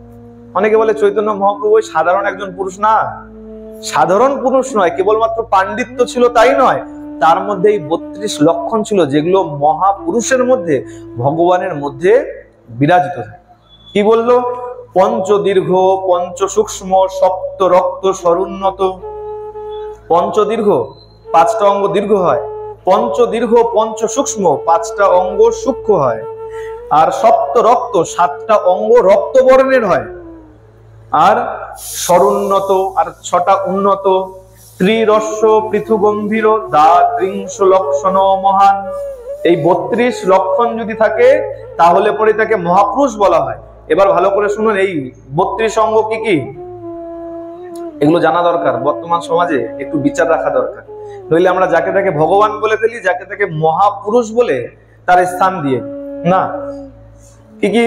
অনেকে বলে চৈতন্য মহাপ্রভু সাধারণ একজন পুরুষ না। সাধারণ পুরুষ নয়, কেবলমাত্র পাণ্ডিত্য ছিল তাই নয়, তার মধ্যে এই 32 লক্ষণ ছিল, যেগুলো মহাপুরুষের মধ্যে, ভগবানের মধ্যে বিরাজিত থাকে। কি বললো? পঞ্চদীর্ঘ, পঞ্চ সূক্ষ্ম, সপ্ত রক্ত সরুন্নত। পঞ্চদীর্ঘ, 5টা অঙ্গ দীর্ঘ হয়। পঞ্চদীর্ঘ, পঞ্চ সূক্ষ্ম, 5টা অঙ্গ সূক্ষ্ম হয়। আর সপ্ত রক্ত, 7টা অঙ্গ রক্তবর্ণের হয়। আর সরুন্নত, আর 6টা উন্নত। ত্রিরস্য পৃথু গম্ভীর, দা 30 লক্ষণ মহান। এই 32 লক্ষণ যদি থাকে তাহলে পরে তাকে মহাপুরুষ বলা হয়। এবার ভালো করে শুনুন, এই 32 অঙ্গ কি কি, এগুলো জানা দরকার। বর্তমান সমাজে একটু বিচার রাখা দরকার, নইলে আমরা যাকে তাকে ভগবান বলে ফেলি, যাকে তাকে মহাপুরুষ বলে তার স্থান দিয়ে না। কি কি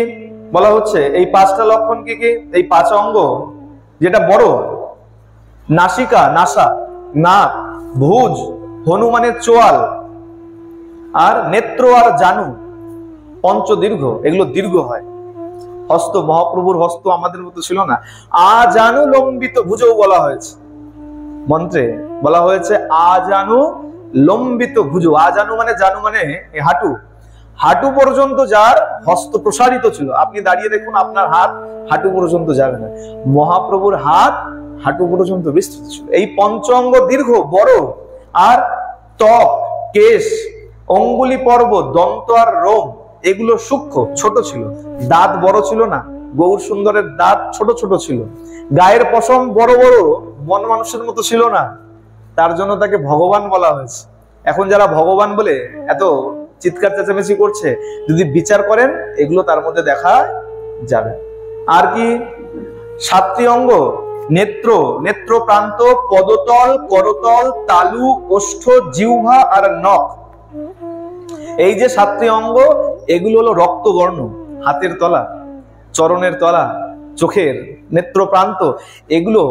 বলা হচ্ছে? এই 5টা লক্ষণ কি কি? এই 5 অঙ্গ, যেটা বড়, নাসিকা, নাসা, নাক, ভুজ, হনুমানের চোয়াল, আর নেত্র আর জানু। পঞ্চদীর্ঘ, এগুলো দীর্ঘ হয়। হস্ত, মহাপ্রভুর হস্ত আমাদের মতো ছিল না। আজানু লম্বিত ভুজও বলা হয়েছে, মন্ত্রে বলা হয়েছে আজানু লম্বিত ভুজ। আজানু মানে, জানু মানে হাঁটু, হাঁটু পর্যন্ত যার হস্ত প্রসারিত ছিল। আপনি দাঁড়িয়ে দেখুন, আপনার হাত হাঁটু পর্যন্ত যাবে না, মহাপ্রভুর হাত হাঁটু পর্যন্ত বিস্তৃত ছিল। এই পঞ্চাঙ্গ দীর্ঘ, বড়। আর ত্বক, কেশ, অঙ্গুলি পর্ব, দন্ত আর রোম, এগুলো সূক্ষ্ম, ছোট ছিল। দাঁত বড় ছিল না, গৌর সুন্দরের দাঁত ছোট ছোট ছিল। গায়ের পশম বড় বড়, বন মানুষের মতো ছিল না, তার জন্য তাকে ভগবান বলা হয়েছে। এখন যারা ভগবান বলে এত চিৎকার চেঁচামেচি করছে, যদি বিচার করেন এগুলো তার মধ্যে দেখা যাবে। আর কি? 7টি অঙ্গ, নেত্র, নেত্র প্রান্ত, পদতল, করতল, তালু, ওষ্ঠ, জিহ্বা আর নখ। এই যে 7টি অঙ্গ, এগুলো হলো রক্তবর্ণ। হাতের তলা, চরণের তলা, চোখের নেত্র প্রান্ত, এগুলো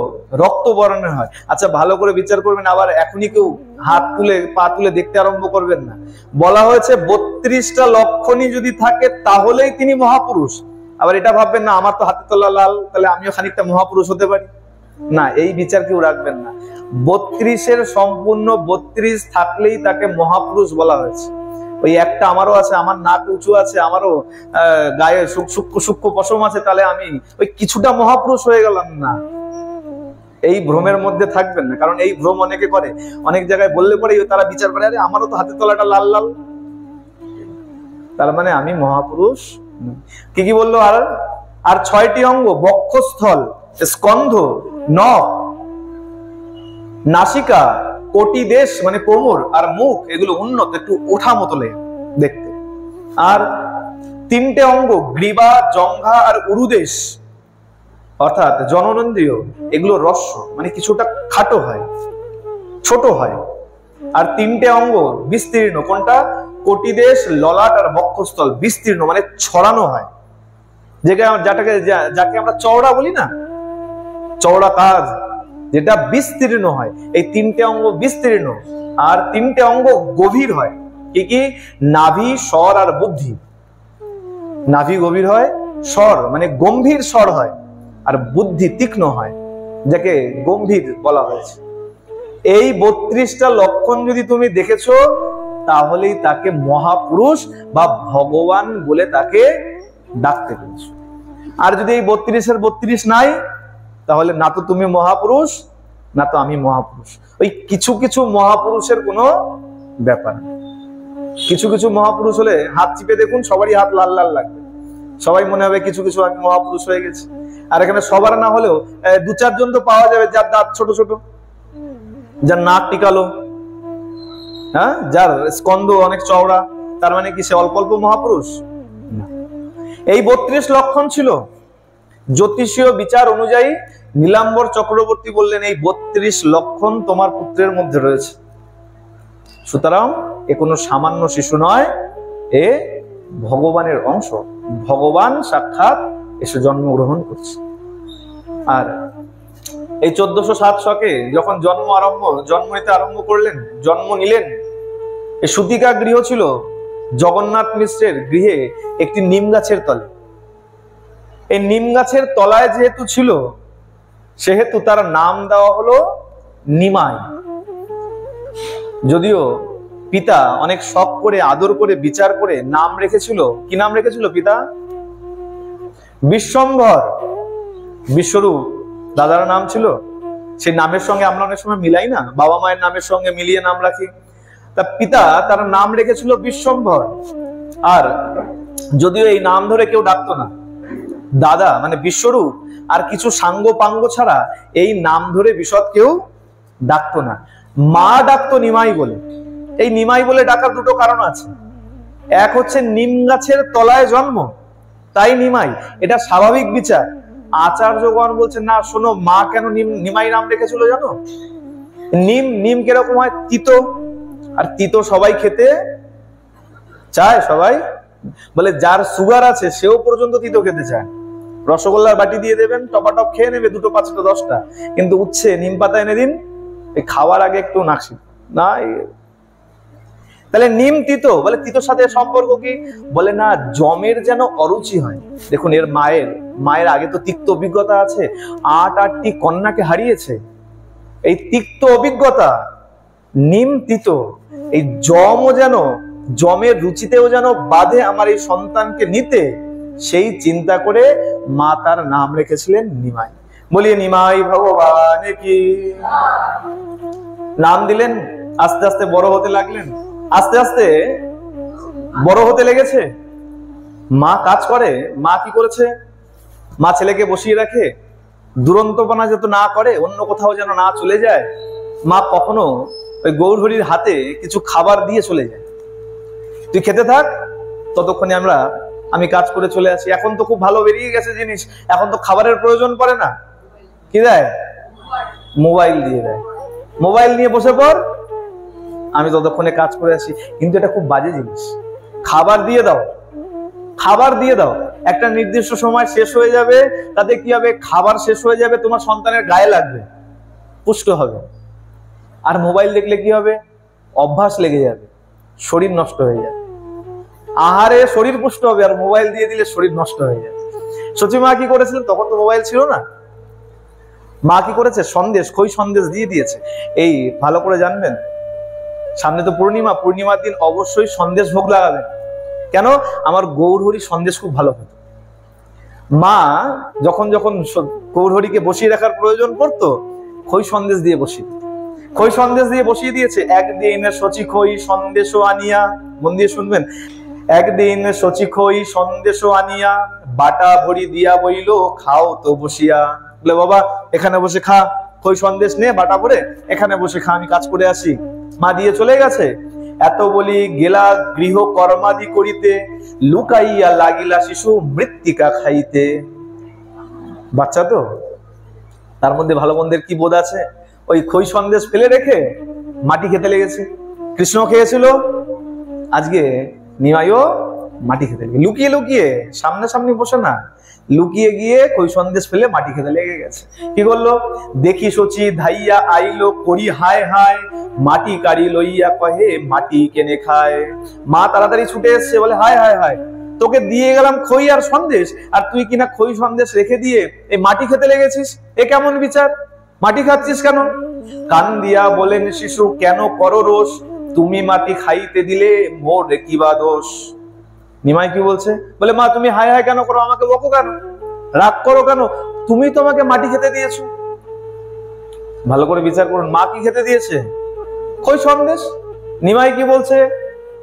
রক্তবর্ণের হয়। আচ্ছা, ভালো করে বিচার করবেন। আবার এখনই কেউ হাত তুলে পা তুলে দেখতে আরম্ভ করবেন না। বলা হয়েছে 32টা লক্ষণই যদি থাকে তাহলেই তিনি মহাপুরুষ। আবার এটা ভাববেন না আমার তো হাতে তোলা লাল, তাহলে আমিও খানিকটা মহাপুরুষ হতে পারি না, এই বিচার কেউ রাখবেন না। 32-এর সম্পূর্ণ 32 থাকলেই তাকে মহাপুরুষ বলা হয়েছে। ওই একটা আমারও আছে, আমার নাক উঁচু আছে, আমারও গায়ে সূক্ষ্ম সূক্ষ্ম পশম আছে, তাহলে আমি ওই কিছুটা মহাপুরুষ হয়ে গেলাম না, এই ভ্রমের মধ্যে থাকবেন না। কারণ এই ভ্রম অনেকে করে, অনেক জায়গায় বললে পরে তারা বিচার করে, আরে আমারও তো হাতে তলাটা লাল লাল, তার মানে আমি মহাপুরুষ। কি কি বললো? আর 6টি অঙ্গ, বক্ষস্থল, স্কন্ধ, নখ, নাসিকা, কোটি দেশ মানে কোমর, আর মুখ, এগুলো উন্নত, একটু ওঠা মতো দেখতে। আর 3টে অঙ্গ, গ্রীবা, জঙ্ঘা আর উরুদেশ অর্থাৎ জননেন্দ্রিয়, এগুলো রস্য মানে কিছুটা খাটো হয়, ছোট হয়। আর 3টে অঙ্গ বিস্তীর্ণ, কোনটা? কোটিদেশ, ললাট আর বক্ষস্থল বিস্তীর্ণ মানে ছড়ানো হয়, যাকে আমরা চওড়া বলি না, চওড়া কাজ, যেটা বিস্তীর্ণ হয়। এই 3টে অঙ্গ বিস্তীর্ণ, আর 3টে অঙ্গ গভীর হয়। কি কি? নাভি, স্বর আর বুদ্ধি। নাভি গভীর হয়, স্বর মানে গম্ভীর স্বর হয়, আর বুদ্ধি তীক্ষ্ণ হয়, যাকে গম্ভীর বলা হয়েছে। এই 32টা লক্ষণ যদি তুমি দেখেছো, তাহলেই তাকে মহাপুরুষ বা ভগবান বলে তাকে ডাকতে পেরেছো। আর যদি এই 32-এর 32 নাই, তাহলে না তো তুমি মহাপুরুষ, না তো আমি মহাপুরুষ। ওই কিছু কিছু মহাপুরুষের কোনো ব্যাপার নেই। কিছু কিছু মহাপুরুষ হলে হাত চিপে দেখুন, সবারই হাত লাল লাল লাগবে, সবাই মনে হবে কিছু কিছু আমি মহাপুরুষ হয়ে গেছি। আর এখানে সবার না হলেও 2-4 জন তো পাওয়া যাবে যার দাঁত ছোট ছোট, যার নাক টিকালো, হ্যাঁ, যার স্কন্ধ অনেক চওড়া, তার মানে কি সে অল্প অল্প মহাপুরুষ? এই 32 লক্ষণ ছিল। জ্যোতিষীয় বিচার অনুযায়ী নীলাম্বর চক্রবর্তী বললেন, এই 32 লক্ষণ তোমার পুত্রের মধ্যে রয়েছে, সুতরাং এ কোনো সামান্য শিশু নয়, এ ভগবানের অংশ, ভগবান সাক্ষাৎ এসে জন্মগ্রহণ করছে। আর এই 1407 শকে যখন জন্ম নিতে আরম্ভ করলেন, জন্ম নিলেন, এই সুতিকা গৃহ ছিল জগন্নাথ মিশ্রের গৃহে একটি নিম গাছের তলে। এই নিম গাছের তলায় যেহেতু ছিল, সেহেতু তার নাম দেওয়া হলো নিমাই। যদিও পিতা অনেক শখ করে, আদর করে, বিচার করে নাম রেখেছিল। কি নাম রেখেছিল পিতা? বিশ্বম্ভর, বিশ্বরূপ দাদার নাম ছিল। সেই নামের সঙ্গে আমরা অনেক সময় মিলাই না, বাবা মায়ের নামের সঙ্গে মিলিয়ে নাম রাখি। তা পিতা তার নাম রেখেছিল বিশ্বম্ভর। আর যদিও এই নাম ধরে কেউ ডাকতো না, দাদা মানে বিশ্বরূপ আর কিছু সাঙ্গ পাঙ্গ ছাড়া এই নাম ধরে বিশদ কেউ ডাকতো না। মা ডাকতো নিমাই বলে। এই নিমাই বলে ডাকার দুটো কারণ আছে। এক হচ্ছে নিম গাছের তলায় জন্ম, তাই নিমাই, এটা স্বাভাবিক বিচার। আচার্যগণ বলছেন না, শোনো, মা কেন নিমাই নাম রেখেছিল জানো? নিম কিরকম হয়? তিতো, আর তিতো সবাই খেতে চায়। সবাই বলে যার সুগার আছে সেও পর্যন্ত তিতো খেতে চায়। রসগোল্লার বাটি দিয়ে দেবেন, টপাটপ খেয়ে নেবে 2টো 5টা 10টা, কিন্তু উচ্ছে নিম পাতা এনে দিন, এই খাওয়ার আগে একটু নাকশি না। তাহলে নিম তিতো, বলে তিতোর সাথে সম্পর্ক কি? বলে না, জমের যেন অরুচি হয়। দেখুন, এর মায়ের আগে তো তিক্ত অভিজ্ঞতা আছে, 8টি কন্যাকে হারিয়েছে। এই তিক্ত অভিজ্ঞতা, নিম তিতো, এই জমও যেন, জমের রুচিতেও যেন বাধে আমার এই সন্তানকে নিতে, সেই চিন্তা করে মা তার নাম রেখেছিলেন নিমাই। বলিয়ে নিমাই ভগবান কি। নাম দিলেন, আস্তে আস্তে বড় হতে লাগলেন। আস্তে আস্তে বড় হতে লেগেছে। মা কাজ করে। মা কি করেছে? মা ছেলেকে বসিয়ে রাখে, দুরন্তপনা যাতে না করে, অন্য কোথাও যেন না চলে যায়। মা কখনো ওই গৌরহরির হাতে কিছু খাবার দিয়ে চলে যায়, তুই খেতে থাক, ততক্ষণে আমি কাজ করে চলে আসি। এখন তো খুব ভালো বেরিয়ে গেছে জিনিস, এখন তো খাবারের প্রয়োজন পড়ে না। কি দেয়? মোবাইল দিয়ে দেয়। মোবাইল নিয়ে বসে পড়, আমি ততক্ষণে কাজ করে আসি। কিন্তু এটা খুব বাজে জিনিস। খাবার দিয়ে দাও, খাবার দিয়ে দাও, একটা নির্দিষ্ট সময় শেষ হয়ে যাবে, তাতে কি হবে? খাবার শেষ হয়ে যাবে, তোমার সন্তানের গায়ে লাগবে, পুষ্ট হবে। আর মোবাইল দেখলে কি হবে? অভ্যাস লেগে যাবে, শরীর নষ্ট হয়ে যাবে। আহারে শরীর পুষ্ট হবে, আর মোবাইল দিয়ে দিলে শরীর নষ্ট হয়ে যাবে। সচি মা কি করেছিলেন? তখন তো মোবাইল ছিল না। মা কি করেছে? সন্দেশ, খই সন্দেশ দিয়ে দিয়েছে। এই ভালো করে জানবেন, সামনে তো পূর্ণিমা, পূর্ণিমার দিন অবশ্যই সন্দেশ ভোগ লাগাবেন। কেন? আমার গৌরহরি সন্দেশ খুব ভালো হতো। মা যখন যখন গৌরহরিকে বসিয়ে রাখার প্রয়োজন পড়তো, খই সন্দেশ দিয়ে বসিয়ে, খই সন্দেশ দিয়ে বসিয়ে দিয়েছে। একদিন শচী খই সন্দেশ আনিয়া, মন দিয়ে শুনবেন, একদিন শচী খই সন্দেশ আনিয়া বাটা ভরি দিয়া বইল খাও তো বসিয়া। বলে বাবা এখানে বসে খা, খই সন্দেশ নে বাটা করে, এখানে বসে খা, আমি কাজ করে আসি। মা দিয়ে চলে গেছে। এত বলি গেলা গৃহ কর্মাদি করিতে, লুকাইয়া লাগিলা শিশু মৃত্তিকা খাইতে। বাচ্চা তো, তার মধ্যে ভালো মন্দের কি বোধ আছে? ওই খই সন্দেশ ফেলে রেখে মাটি খেতে লেগেছে। কৃষ্ণ খেয়েছিল, আজকে নিমাইও মাটি খেতে লেগে, লুকিয়ে লুকিয়ে, সামনাসামনি বসে না, লুকিয়ে গিয়ে খই সন্দেশ ফেলে মাটি খেতে লেগে গেছে। কি করলো? দেখি সচি ধাইয়া আইলো করি হায় হায়, মাটি কারি লইয়া কহে মাটি কেনে খায়। মা তাড়াতাড়ি ছুটে এসছে, বলে হায় হায় হায়, তোকে দিয়ে গেলাম খই আর সন্দেশ, আর তুই কিনা খই সন্দেশ রেখে দিয়ে এই মাটি খেতে লেগেছিস। এ কেমন বিচার? মাটি খাচ্ছিস কেন? কান দিয়া বলেন শিশু কেন করো রোষ, তুমি মাটি খাইতে দিলে মোর কিবা দোষ। নিমাই কি বলছে? বলে মা তুমি হায় হায় কেন করো, আমাকে বকো কেন, রাগ করো কেন? তুমি তো আমাকে মাটি খেতে দিয়েছো। ভালো করে বিচার করুন, মা কি খেতে দিয়েছে? খই সন্দেশ। নিমাই কি বলছে?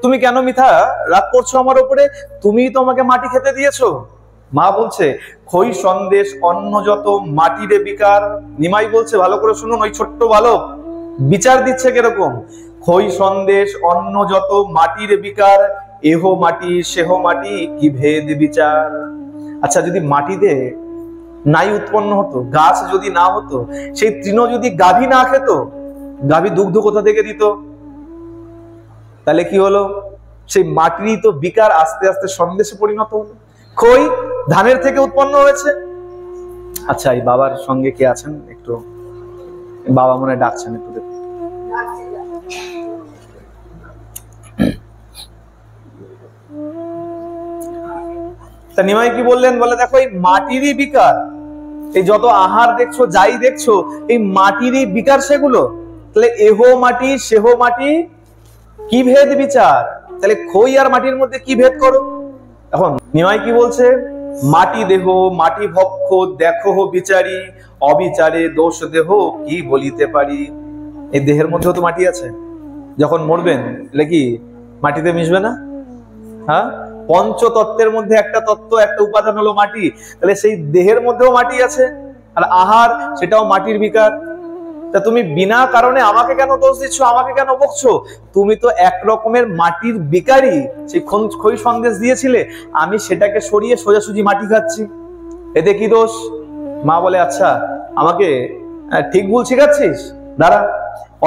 তুমি কেন মিথ্যা রাগ করছো আমার উপরে, তুমি তো আমাকে মাটি খেতে দিয়েছো। মা বলছে খই সন্দেশ অন্ন যত মাটিরে বিকার। নিমাই বলছে ভালো করে শুনুন, ওই ছোট্ট বালক বিচার দিচ্ছে কিরকম। খই সন্দেশ অন্ন যত মাটিরে বিকার, এহ মাটি সেহ মাটি কি ভেদ বিচার। আচ্ছা যদি মাটিতে নাই উৎপন্ন হতো, গাছ যদি না হতো, সেই তৃণ যদি গাভী না খেত, গাভী দুগ্ধ কোথা থেকে দিত? তাহলে কি হলো? সেই মাটিরই তো বিকার আস্তে আস্তে সন্দেশে পরিণত হলো। খই ধানের থেকে উৎপন্ন হয়েছে। আচ্ছা এই বাবার সঙ্গে কে আছেন? একটু বাবা মনে ডাকছেন, একটু দেখুন। তা নিমাই কি বললেন? বলে দেখো এই মাটিরই বিকার, এই যত আহার দেখছো, যাই দেখছো, এই মাটিরই বিকার সেগুলো। তাহলে এহ মাটি সেহ মাটি কি ভেদ বিচার। তাহলে খই আর মাটির মধ্যে কি ভেদ করো? এখন নিমাই কি বলছে? মাটি দেহ মাটি ভক্ষ দেখো বিচারি, অবিচারে দোষ দেহ কি বলিতে পারি। এই দেহের মধ্যেও তো মাটি আছে। যখন মরবেন তাহলে কি মাটিতে মিশবে না? হ্যাঁ, পঞ্চতত্ত্বের মধ্যে একটা তত্ত্ব, একটা উপাদান হলো মাটি। তাহলে সেই দেহের মধ্যেও মাটি আছে, আর আহার সেটাও মাটির বিকার। তা তুমি বিনা কারণে আমাকে কেন দোষ দিচ্ছ, আমাকে কেন বকছো? তুমি তো এক রকমের মাটির বিকারই। সেই খই সন্দেশ দিয়েছিলে, আমি সেটাকে সরিয়ে সোজাসুজি মাটি খাচ্ছি, এতে কি দোষ? মা বলে আচ্ছা আমাকে ঠিক ভুল শিখাচ্ছিস, দাঁড়া।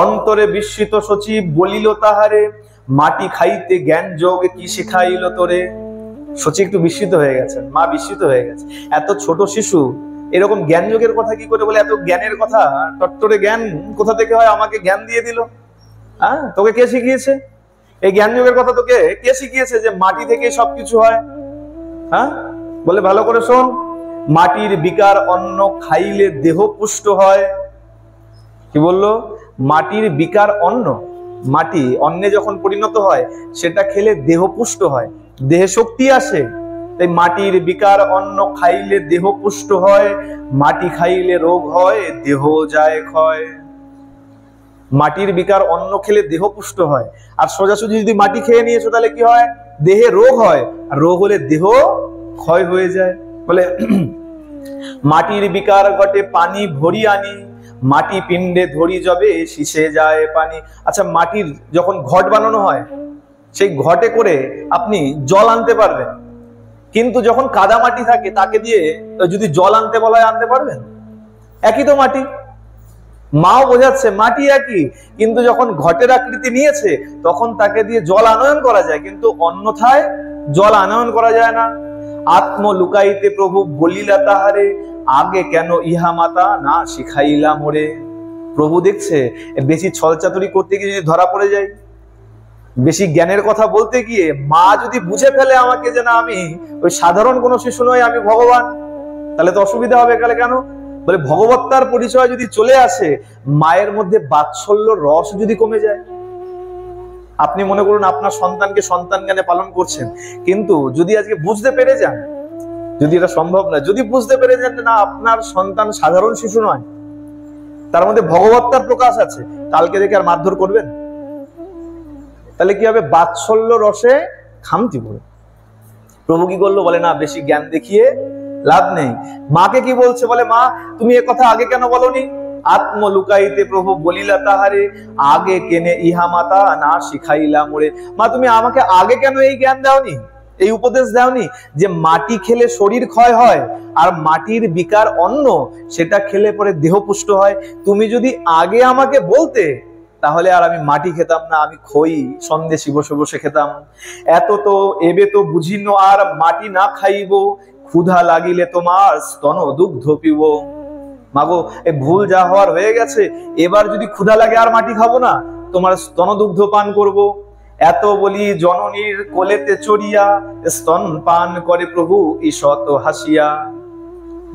অন্তরে বিস্মিত সচিব বলিল তাহারে, মাটি খাইতে জ্ঞান যোগ কি শিখাইল তোরে। সচি একটু বিস্মিত হয়ে গেছেন, মা বিস্মিত হয়ে গেছে। এত ছোট শিশু এরকম জ্ঞান যোগের কথা কি করে বলে? এত জ্ঞানের কথা, টট্টরে জ্ঞান কোথা থেকে হয়? আমাকে জ্ঞান দিয়ে দিল। হ্যাঁ, তোকে কে শিখিয়েছে এই জ্ঞান যোগের কথা? তোকে কে শিখিয়েছে যে মাটি থেকে সবকিছু হয়? হ্যাঁ, বলে ভালো করে শোন, মাটির বিকার অন্ন খাইলে দেহ পুষ্ট হয়। কি বললো? মাটির বিকার অন্ন, মাটি অন্নে যখন পরিণত হয় সেটা খেলে দেহ পুষ্ট হয়, দেহে শক্তি আসে। তাই মাটির বিকার অন্ন খাইলে দেহ পুষ্ট হয়, মাটি খাইলে রোগ হয় দেহ যায় ক্ষয়। মাটির বিকার অন্ন খেলে দেহ পুষ্ট হয়, আর সোজাসুজি যদি মাটি খেয়ে নিয়েছো তাহলে কি হয়? দেহে রোগ হয়, আর রোগ হলে দেহ ক্ষয় হয়ে যায়। বলে মাটির বিকার ঘটে পানি ভরি আনি, মাটি পিণ্ডে ধরি যাবে শীষে যায় পানি। আচ্ছা মাটির যখন ঘট বানানো হয়, সেই ঘটে করে আপনি জল আনতে পারবেন, কিন্তু যখন কাদা মাটি থাকে তাকে দিয়ে যদি জল আনতে বলা হয় আনতে পারবেন? একই তো মাটি। মাও বোঝাচ্ছে মাটি একই, কিন্তু যখন ঘটের আকৃতি নিয়েছে তখন তাকে দিয়ে জল আনয়ন করা যায়, কিন্তু অন্যথায় জল আনয়ন করা যায় না। আত্ম লুকাইতে প্রভু বলিলা তাহারে, আগে কেন ইহা মাতা না শিখাইলা মোরে। প্রভু দেখছে বেশি ছলচাতুরি করতে গিয়ে যদি ধরা পড়ে যায়, বেশি জ্ঞানের কথা বলতে গিয়ে মা যদি বুঝে ফেলে আমাকে যে না আমি ওই সাধারণ কোনো শিশু নয়, আমি ভগবান, তাহলে তো অসুবিধা হবে। কেন বলে ভগবত্তার পরিচয় যদি চলে আসে, মায়ের মধ্যে বাৎসল্য রস যদি কমে যায়। আপনি মনে করুন আপনার সন্তানকে সন্তান জ্ঞানে পালন করছেন, কিন্তু যদি আজকে বুঝতে পেরে যান, যদি এটা সম্ভব না, যদি বুঝতে পেরে যান না আপনার সন্তান সাধারণ শিশু নয়, তার মধ্যে ভগবত্তার প্রকাশ আছে, কালকে দেখে আর মারধর করবেন? তাহলে কি হবে? বাৎসল্য রসে খামতি পড়ে। প্রভু কি করলো? বলে না, বেশি জ্ঞান দেখিয়ে লাভ নেই। মাকে কি বলছে? বলে মা তুমি এ কথা আগে কেন বলনি? আত্ম লুকাইতে প্রভু বলিলা তাহারে, আগে কেনে ইহা মাতা না শিখাইলা মোরে। মা তুমি আমাকে আগে কেন এই জ্ঞান দাওনি, এই উপদেশ দাওনি যে মাটি খেলে শরীর ক্ষয় হয়, আর মাটির বিকার অন্ন সেটা খেলে পরে দেহ পুষ্ট হয়। তুমি যদি আগে আমাকে বলতে, তাহলে আর আমি মাটি খেতাম না, আমি খই সন্দেশি বসে বসে খেতাম। এত তো এবে তো বুঝিনো আর মাটি না খাইব, ক্ষুধা লাগিলে তোমার স্তন দুগ্ধ পিব। মাগো এই ভুল যা হওয়ার হয়ে গেছে, এবার যদি ক্ষুধা লাগে আর মাটি খাবো না, তোমার স্তন দুগ্ধ পান করব। এত বলি জননীর কোলেতে চড়িয়া, স্তন পান করে প্রভু ঈষৎ হাসিয়া।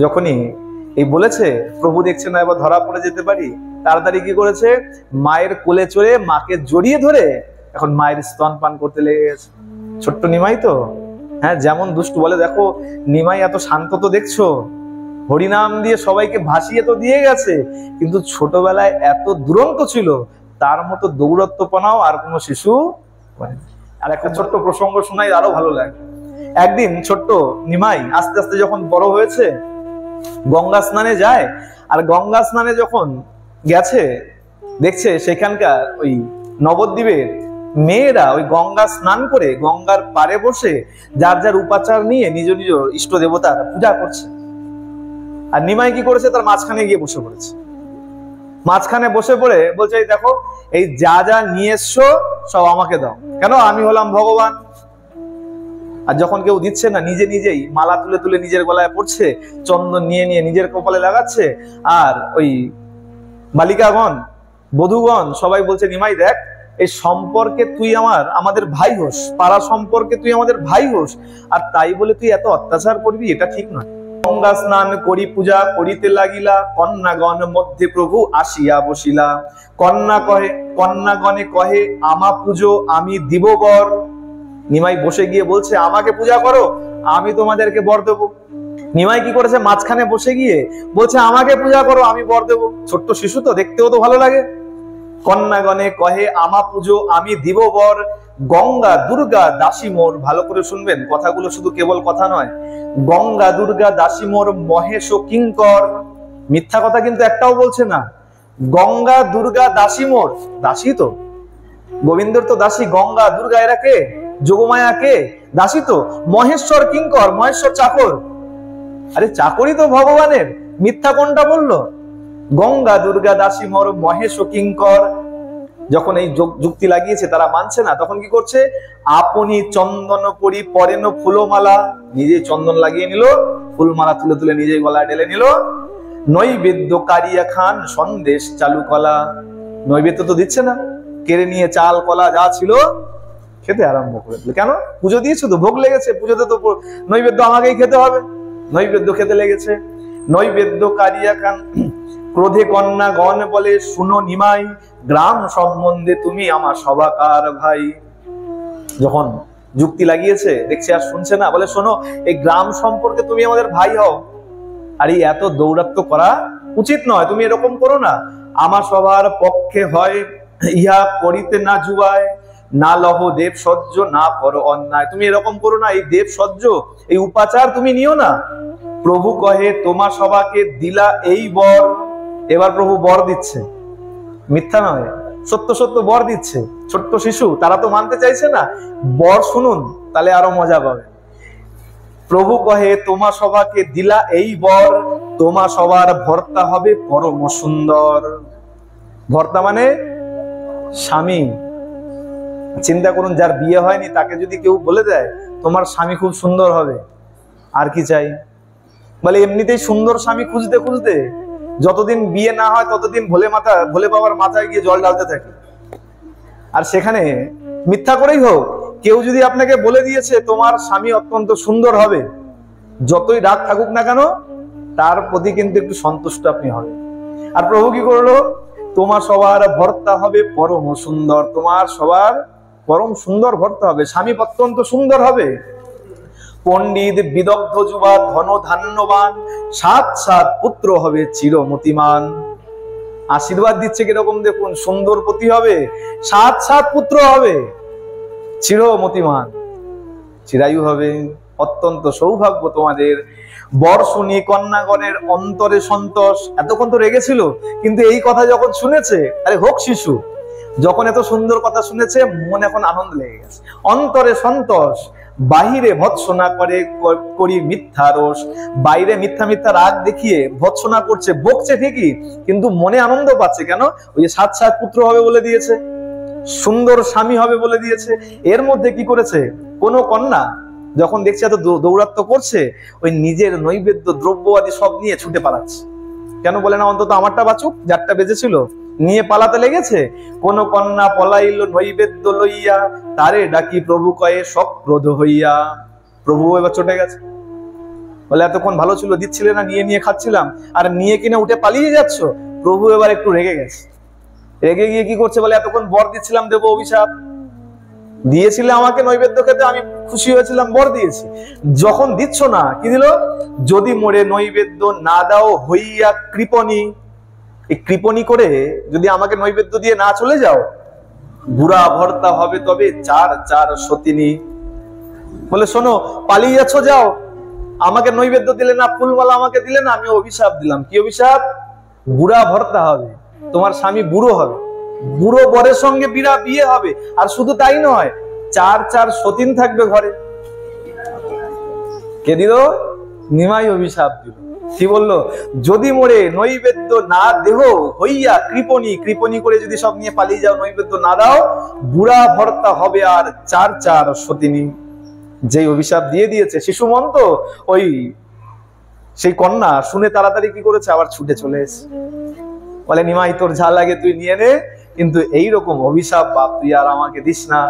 যখনই এই বলেছে, প্রভু দেখছে না এবার ধরা পড়ে যেতে পারি, তাড়াতাড়ি কি করেছে? মায়ের কোলে চড়ে মাকে জড়িয়ে ধরে এখন মায়ের স্তন পান করতে লেগে গেছে। ছোট্ট নিমাই তো, হ্যাঁ যেমন দুষ্টু, বলে দেখো নিমাই এত শান্ত তো দেখছো, হরিনাম দিয়ে সবাইকে ভাসিয়ে তো দিয়ে গেছে, কিন্তু ছোটবেলায় এত দুরন্ত ছিল, তার মতো দৌরত্বপনাও আর কোনো শিশু। আর একটা ছোট্ট প্রসঙ্গ শোনাই, আরো ভালো লাগে। একদিন ছোট্ট নিমাই আস্তে আস্তে যখন বড় হয়েছে, গঙ্গা স্নানে যায়। আর গঙ্গা স্নানে যখন গেছে, দেখছে সেখানকার ওই নবদ্বীপের মেয়েরা ওই গঙ্গা স্নান করে গঙ্গার পাড়ে বসে যার যার উপাচার নিয়ে নিজ নিজ ইষ্ট দেবতার পূজা করছে। আর নিমাই কি করেছে? তার মাঝখানে গিয়ে বসে পড়েছে। মাঝখানে বসে পড়ে বলছে, এই দেখো এই যা যা নিয়ে এসছো সব আমাকে দাও, কেন? আমি হলাম ভগবান। আর যখন কেউ দিচ্ছে না, নিজে নিজেই মালা তুলে তুলে নিজের গলায় পড়ছে, চন্দন নিয়ে নিয়ে নিজের কপালে লাগাচ্ছে। আর ওই বালিকাগণ, বধূগণ সবাই বলছে, নিমাই দেখ, এই সম্পর্কে তুই আমাদের ভাই হোস, পাড়া সম্পর্কে তুই আমাদের ভাই হোস, আর তাই বলে তুই এত অত্যাচার করবি, এটা ঠিক নয়। গঙ্গা স্নান করি পূজা করিতে লাগিলা, কন্যাগণ মধ্যে প্রভু আসিয়া বসিলা। কন্যাগণে কহে আমা পুজো আমি দিব বর। নিমাই বসে গিয়ে বলছে, আমাকে পূজা করো, আমি তোমাদেরকে বর দেবো। নিমাই কি করেছে? মাঝখানে বসে গিয়ে বলছে, আমাকে পূজা করো, আমি বর দেবো। ছোট্ট শিশু তো, দেখতেও তো ভালো লাগে। কন্যাগণে কহে আমা পুজো আমি দিব বর, গঙ্গা দুর্গা দাসী মোর। ভালো করে শুনবেন, কথাগুলো শুধু কেবল কথা নয়। গঙ্গা দুর্গা দাসী মোর মহেশ কিঙ্কর। মিথ্যা কথা কিন্তু একটাও বলছে না। গঙ্গা দুর্গা দাসী মোর, দাসী তো গোবিন্দর তো দাসী। গঙ্গা দুর্গা এরা কে? যোগমায়া কে? দাসী তো। মহেশ্বর কিঙ্কর, মহেশ্বর চাকর। আরে চাকরই তো ভগবানের, মিথ্যা কোনটা বললো? গঙ্গা দুর্গা দাসী মোর মহেশ কিঙ্কর। যখন এই যুক্তি লাগিয়েছে, তারা মানছে না, তখন কি করছে? আপনি চন্দন পরি পরেন ফুলমালা। নিজে চন্দন লাগিয়ে নিল, ফুলমালা তুলে তুলে নিজেই গলায় ঢেলে নিল। নৈবেদ্য কারিয়া খান সন্দেশ চালু কলা। নৈবেদ্য তো দিচ্ছে না, কেড়ে নিয়ে চাল কলা যা ছিল খেতে আরম্ভ করে দিল। কেন? পুজো দিয়েছো তো, ভোগ লেগেছে, পুজোতে তো নৈবেদ্য আমাকেই খেতে হবে। নৈবেদ্য খেতে লেগেছে। নৈবেদ্য কারিয়া খান ক্রোধে কন্যাগণ বলে, শুনো নিমাই, গ্রাম সম্বন্ধে তুমি আমার সবাকার ভাই। যখন যুক্তি লাগিয়েছে, দেখছে আর শুনছে না, বলে শোনো, এই গ্রাম সম্পর্কে তুমি আমাদের ভাই হও, আর এই এত দৌরাত্ম্য করা উচিত নয়, তুমি এরকম করো না। আমার সবার পক্ষে হয় ইহা করিতে না জুয়ায়, না লহ দেব সহ্য না করো অন্যায়। তুমি এরকম করো না, এই দেব সহ্য, এই উপাচার তুমি নিও না। প্রভু কহে তোমা সবাকে দিলা এই বর। এবার প্রভু বর দিচ্ছে, মিথ্যা নয়, সত্য সত্য বর দিচ্ছে। ছোট্ট শিশু, তারা তো মানতে চাইছে না। বর শুনুন, তাহলে আরো মজা পাবে। প্রভু কহে তোমা সবাকে দিলা এই বর, তোমা সবার ভর্তা হবে পরম সুন্দর। ভর্তা মানে স্বামী। চিন্তা করুন, যার বিয়ে হয়নি তাকে যদি কেউ বলে দেয় তোমার স্বামী খুব সুন্দর হবে, আর কি চাই? বলে এমনিতেই সুন্দর স্বামী খুঁজতে খুঁজতে যতদিন বিয়ে না হয় ততদিন ভোলে বাবার মাথায় গিয়ে জল ঢালতে থাকে। আর সেখানে মিথ্যা করেই হোক, কেউ যদি আপনাকে বলে দিয়েছে তোমার স্বামী অত্যন্ত সুন্দর হবে, যতই রাগ থাকুক না কেন তার প্রতি কিন্তু একটু সন্তুষ্ট আপনি হবেন। আর প্রভু কি করলো, তোমার সবার ভর্তা হবে পরম সুন্দর, তোমার সবার পরম সুন্দর ভর্তা হবে, স্বামী অত্যন্ত সুন্দর হবে। পণ্ডিত বিদগ্ধ যুবা ধন ধান্যবান, 7 7 পুত্র হবে চিরমতিমান। আশীর্বাদ দিচ্ছে কিরকম দেখুন, সুন্দর পতি হবে, 7 7 পুত্র হবে, চিরমতিমান, চিরায়ু হবে, অত্যন্ত সৌভাগ্য তোমাদের। বর্ষণী কন্যাগণের অন্তরে সন্তোষ। এতক্ষণ তো রেগেছিল, কিন্তু এই কথা যখন শুনেছে, আরে হোক শিশু, যখন এত সুন্দর কথা শুনেছে মনে এখন আনন্দ লেগে গেছে। অন্তরে সন্তোষ, বাহিরে ভৎসনা করে করি মিথ্যা রোষ। বাইরে মিথ্যা মিথ্যা রাগ দেখিয়ে ভৎসনা করছে, বকছে ঠিকই, কিন্তু মনে আনন্দ পাচ্ছে। কেন? ওই যে 7 7 পুত্র হবে বলে দিয়েছে, সুন্দর স্বামী হবে বলে দিয়েছে। এর মধ্যে কি করেছে, কোন কন্যা যখন দেখছে এত দৌরাত্ম্য করছে, ওই নিজের নৈবেদ্য দ্রব্য আদি সব নিয়ে ছুটে পালাচ্ছে। কেন বলে না অন্তত আমারটা বাঁচুক, যারটা বেঁচেছিল নিয়ে পালাতে লেগেছে। কোন কন্যা পলাইল নৈবেদ্য লইয়া, তারে ডাকি প্রভু কয়ে সব ক্রোধ হইয়া। প্রভু এবার চটে গেছে, বলে এতক্ষণ ভালো ছিল, দিচ্ছিলে না, নিয়ে নিয়ে খাচ্ছিলাম, আর নিয়ে কিনে উঠে পালিয়ে যাচ্ছ। প্রভু এবার একটু রেগে গেছে, রেগে গিয়ে কি করছে, বলে এতক্ষণ বর দিচ্ছিলাম, দেবো অভিশাপ। দিয়েছিলে আমাকে নৈবেদ্য খেতে, আমি খুশি হয়েছিলাম, বর দিয়েছি, যখন দিচ্ছ না কি দিল, যদি মোরে নৈবেদ্য না দাও হইয়া কৃপণী। এই কৃপণী করে যদি আমাকে নৈবেদ্য দিয়ে না চলে যাও, বুড়া ভর্তা হবে তবে 4 4 সতিনী। বলে শোনো, পালিয়ে যাচ্ছ, যাও, আমাকে নৈবেদ্য দিলে না, ফুলমালা আমাকে দিলে না, আমি অভিশাপ দিলাম। কি অভিশাপ? বুড়া ভর্তা হবে, তোমার স্বামী বুড়ো হবে, বুড়ো বরের সঙ্গে বিয়ে হবে। আর শুধু তাই নয়, 4 4 সতীন থাকবে ঘরে। কে দিল? নিমাই অভিশাপ দিল। কি বললো? যদি মোরে নৈবেদ্য না দেহ হইয়া কৃপণী, কৃপণী করে যদি সব নিয়ে পালিয়ে যাও, নৈবেদ্য না দাও, বুড়া ভর্তা হবে আর 4 4 সতিনী। যে অভিশাপ দিয়ে দিয়েছে শিশু মন্ত, ওই সেই কন্যা শুনে তাড়াতাড়ি কি করেছে, আবার ছুটে চলে এসে বলে নিমাই তোর যা লাগে তুই নিয়ে নে, কিন্তু এইরকম অভিশাপ বাপ তুই আর আমাকে দিস না।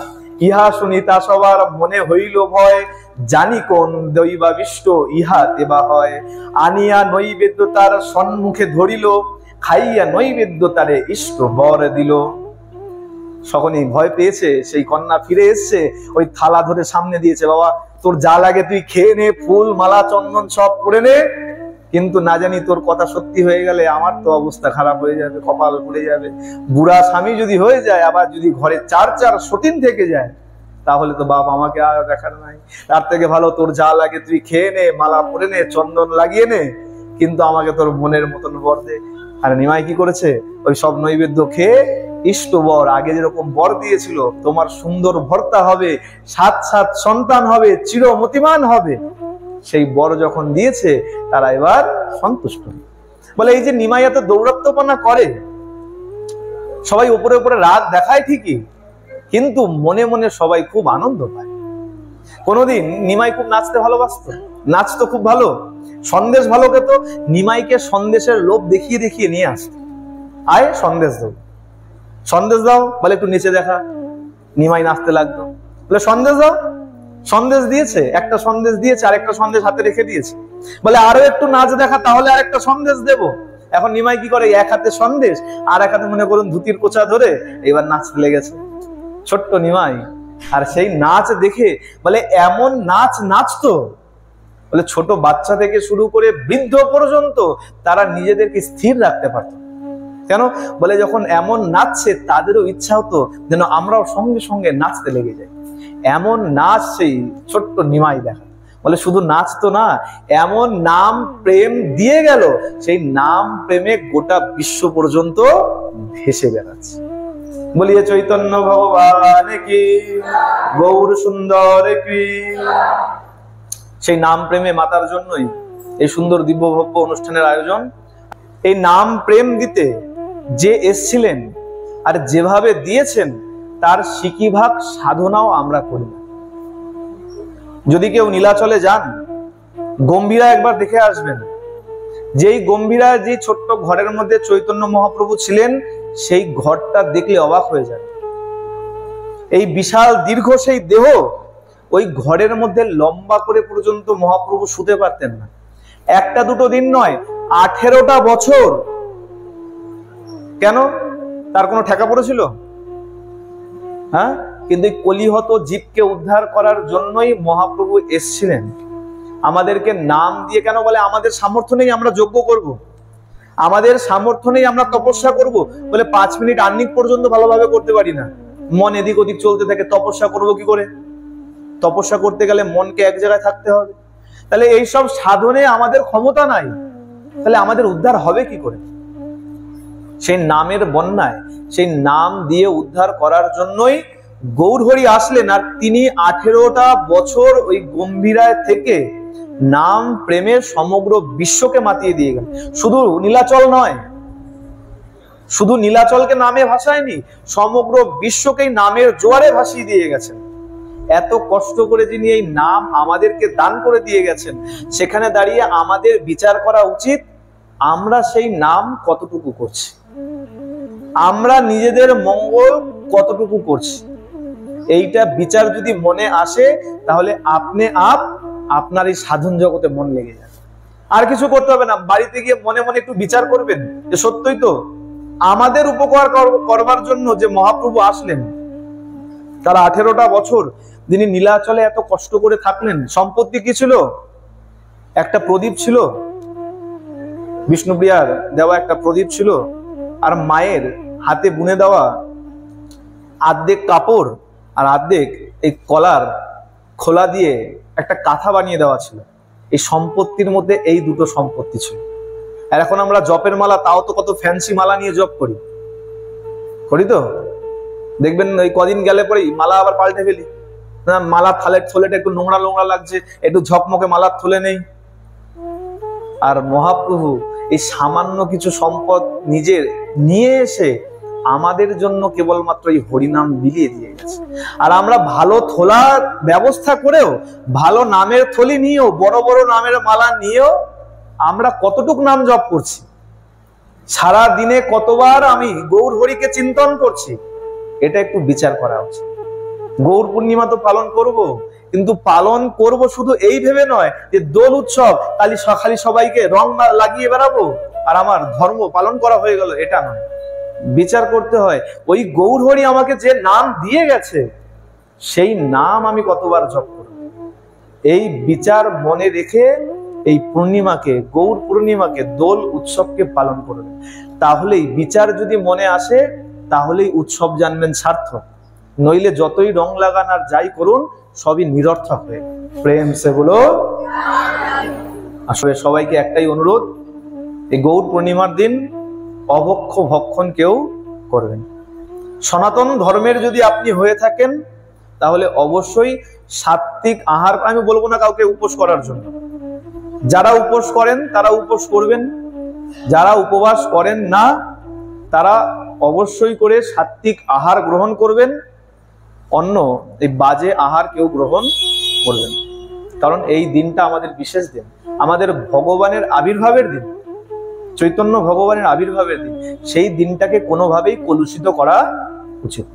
ইহা শুনি তা সবার মনে হইল ভয়, জানি কোন দৈবাবিষ্ট ইহা দেবা হয়। আনিয়া নৈবেদ্য তার সম্মুখে ধরিল, খাইয়া নৈবেদ্য তারে ইষ্ট বর দিল। সকলেই ভয় পেয়েছে, সেই কন্যা ফিরে এসছে, ওই থালা ধরে সামনে দিয়েছে, বাবা তোর যা লাগে তুই খেয়ে নে, ফুল মালা চন্দন সব করে নে, কিন্তু না জানি তোর কথা সত্যি হয়ে গেলে আমার তো অবস্থা খারাপ হয়ে যাবে, কপাল পুড়ে যাবে। বুড়া স্বামী যদি হয়ে যায়, আবার যদি ঘরে 4 4 সতীন থেকে যায়, তাহলে তো বাপ আমাকে আর দেখার নাই। তার থেকে ভালো তোর যা লাগে তুই খেয়ে নে, মালা পরে নে, চন্দন লাগিয়ে নে, কিন্তু আমাকে তোর মনের মতন বর দে। আর নিমাই কি করেছে, ওই সব নৈবেদ্য খেয়ে ইষ্ট বর, আগে যেরকম বর দিয়েছিল, তোমার সুন্দর ভর্তা হবে, 7 7 সন্তান হবে, চিরমতিমান হবে, সেই বর যখন দিয়েছে তারা এবার সন্তুষ্ট। বলে এই যে নিমাই এত দৌরাত্ম্যপনা করে, সবাই উপরে উপরে রাগ দেখায় ঠিকই, কিন্তু মনে মনে সবাই খুব আনন্দ পায়। কোনোদিন নিমাই খুব নাচতে ভালোবাসতো, নাচতো খুব ভালো, সন্দেশ ভালো খেত। নিমাইকে সন্দেশের লোভ দেখিয়ে দেখিয়ে নিয়ে আসতো, আয় সন্দেশ দাও, সন্দেশ দাও, বলে একটু নিচে দেখা। নিমাই নাচতে লাগতো, বলে সন্দেশ দাও, সন্দেশ দিয়েছে, একটা সন্দেশ দিয়েছে, আরেকটা সন্দেশ হাতে রেখে দিয়েছে, বলে আরো একটু নাচ দেখা, তাহলে আরেকটা সন্দেশ দেব। এখন নিমাই কি করে, এক হাতে সন্দেশ আর এক হাতে মনে করুন ধুতির কোচা ধরে এবার নাচতে লেগেছে, ছোট্ট নিমাই। আর সেই নাচ দেখে বলে এমন নাচ নাচতো, বলে ছোট বাচ্চা থেকে শুরু করে বৃদ্ধ পর্যন্ত তারা নিজেদেরকে স্থির রাখতে পারত। কেন? বলে যখন এমন নাচছে তাদেরও ইচ্ছা হতো যেন আমরাও সঙ্গে সঙ্গে নাচতে লেগে যাই। এমন নাচ সেই ছোট্ট নিমাই দেখা। বলে শুধু নাচ তো না, এমন নাম প্রেম দিয়ে গেল, সেই নাম প্রেমে গোটা বিশ্ব পর্যন্ত ভেসে বেড়াচ্ছে। বলিয়ে চৈতন্য ভগবান কি, গৌর সুন্দর কি। সেই নাম প্রেমে মাতার জন্যই এই সুন্দর দিব্যভব্য অনুষ্ঠানের আয়োজন। এই নাম প্রেম দিতে যে এসছিলেন আর যেভাবে দিয়েছেন, তার সিকিভাগ সাধনাও আমরা করি। যদি কেউ নীলাচলে যান, গম্ভীরা একবার দেখে আসবেন। যেই গম্ভীরা, যে ছোট্ট ঘরের মধ্যে চৈতন্য মহাপ্রভু ছিলেন, সেই ঘরটা দেখলে অবাক হয়ে যাবে। এই বিশাল দীর্ঘ সেই দেহ, ওই ঘরের মধ্যে লম্বা করে পর্যন্ত মহাপ্রভু শুতে পারতেন না। একটা দুটো দিন নয়, 18টা বছর। কেন? তার কোনো ঠেকা পড়েছিল? হ্যাঁ, কিন্তু এই কলিহত জীবকে উদ্ধার করার জন্যই মহাপ্রভু এসছিলেন। আমাদেরকে নাম দিয়ে কেন বলে? আমাদের সামর্থ্য নেই আমরা যজ্ঞ করব, আমাদের সামর্থ্য নেই আমরা তপস্যা করব বলে 5 মিনিট আহ্নিক পর্যন্ত ভালোভাবে করতে পারি না, মন এদিক ওদিক চলতে থাকে। তপস্যা করব কি করে? তপস্যা করতে গেলে মনকে এক জায়গায় থাকতে হবে। তাহলে এইসব সাধনে আমাদের ক্ষমতা নাই, তাহলে আমাদের উদ্ধার হবে কি করে? সেই নামের বন্যায়, সেই নাম দিয়ে উদ্ধার করার জন্যই গৌরহরি আসলেন। আর তিনি 18টা বছর ওই গম্ভীরায় থেকে নাম প্রেমের সমগ্র বিশ্বকে মাতিয়ে দিয়ে গেলেন। শুধু নীলাচল নয়, শুধু নীলাচলকে নামে ভাসায়নি, সমগ্র বিশ্বকেই নামের জোয়ারে ভাসিয়ে দিয়ে গেছেন। এত কষ্ট করে যিনি এই নাম আমাদেরকে দান করে দিয়ে গেছেন, সেখানে দাঁড়িয়ে আমাদের বিচার করা উচিত আমরা সেই নাম কতটুকু করছি, আমরা নিজেদের মঙ্গল কতটুকু করছি। এইটা বিচার যদি মনে আসে, তাহলে আপনি আপনার এই সাধন জগতে মন লেগে যাবে। আর কিছু করতে হবে না, বাড়িতে গিয়ে মনে মনে একটু বিচার করবেন যে সত্যই তো আমাদের উপকার করবার জন্য যে মহাপ্রভু আসলেন, তারা 18টা বছর যিনি নীলাচলে এত কষ্ট করে থাকলেন। সম্পত্তি কি ছিল? একটা প্রদীপ ছিল, বিষ্ণুপ্রিয়ার দেওয়া একটা প্রদীপ ছিল, আর মায়ের হাতে বুনে দেওয়া আর্ধেক কাপড় আর আর্ধেক এই কলার খোলা দিয়ে একটা কাঁথা বানিয়ে দেওয়া ছিল। এই সম্পত্তির মধ্যে এই দুটো সম্পত্তি ছিল। আর এখন আমরা জপের মালা, তাও তো কত ফ্যান্সি মালা নিয়ে জপ করি তো। দেখবেন ওই কদিন গেলে পরেই মালা আবার পাল্টে ফেলি, মালা থলেটা একটু নোংরা নোংরা লাগছে, একটু ঝকমকে মালার থলে নেই। আর মহাপ্রভু এই সামান্য কিছু সম্পদ নিজের নিয়ে এসে আমাদের জন্য কেবলমাত্র এই হরিনাম বিলিয়ে দিয়ে গেছে। আর আমরা ভালো থলার ব্যবস্থা করেও, ভালো নামের থলি নিয়েও, বড় বড় নামের মালা নিয়েও আমরা কতটুক নাম জপ করছি, সারা দিনে কতবার আমি গৌর হরিকে চিন্তন করছি, এটা একটু বিচার করা উচিত। গৌর পূর্ণিমা তো পালন করব, কিন্তু পালন করব শুধু এই ভেবে নয় যে দোল উৎসব খালি সবাইকে রং লাগিয়ে বেড়াবো আর আমার ধর্ম পালন করা হয়ে গেল, এটা নয়। বিচার করতে হয় ওই গৌর হরি আমাকে যে নাম দিয়ে গেছে, সেই নাম আমি কতবার জপ করব। এই বিচার মনে রেখে এই পূর্ণিমাকে, গৌর পূর্ণিমাকে, দোল উৎসবকে পালন করবেন। তাহলেই বিচার যদি মনে আসে, তাহলেই উৎসব জানবেন সার্থক। নইলে যতই রং লাগান আর যাই করুন, সবই নিরর্থক হয়ে। প্রেম সে বলো। আসলে সবাইকে একটাই অনুরোধ, এই গৌর পূর্ণিমার দিন অভক্ষ ভক্ষণ কেউ করবেন। সনাতন ধর্মের যদি আপনি হয়ে থাকেন, তাহলে অবশ্যই সাত্ত্বিক আহার, আমি বলবো না কাউকে উপোস করার জন্য, যারা উপোস করেন তারা উপোস করবেন, যারা উপবাস করেন না তারা অবশ্যই করে সাত্ত্বিক আহার গ্রহণ করবেন। অন্য এই বাজে আহার কেউ গ্রহণ করবেন, কারণ এই দিনটা আমাদের বিশেষ দিন, আমাদের ভগবানের আবির্ভাবের দিন, চৈতন্য ভগবানের আবির্ভাবের দিন। সেই দিনটাকে কোনোভাবেই কলুষিত করা উচিত।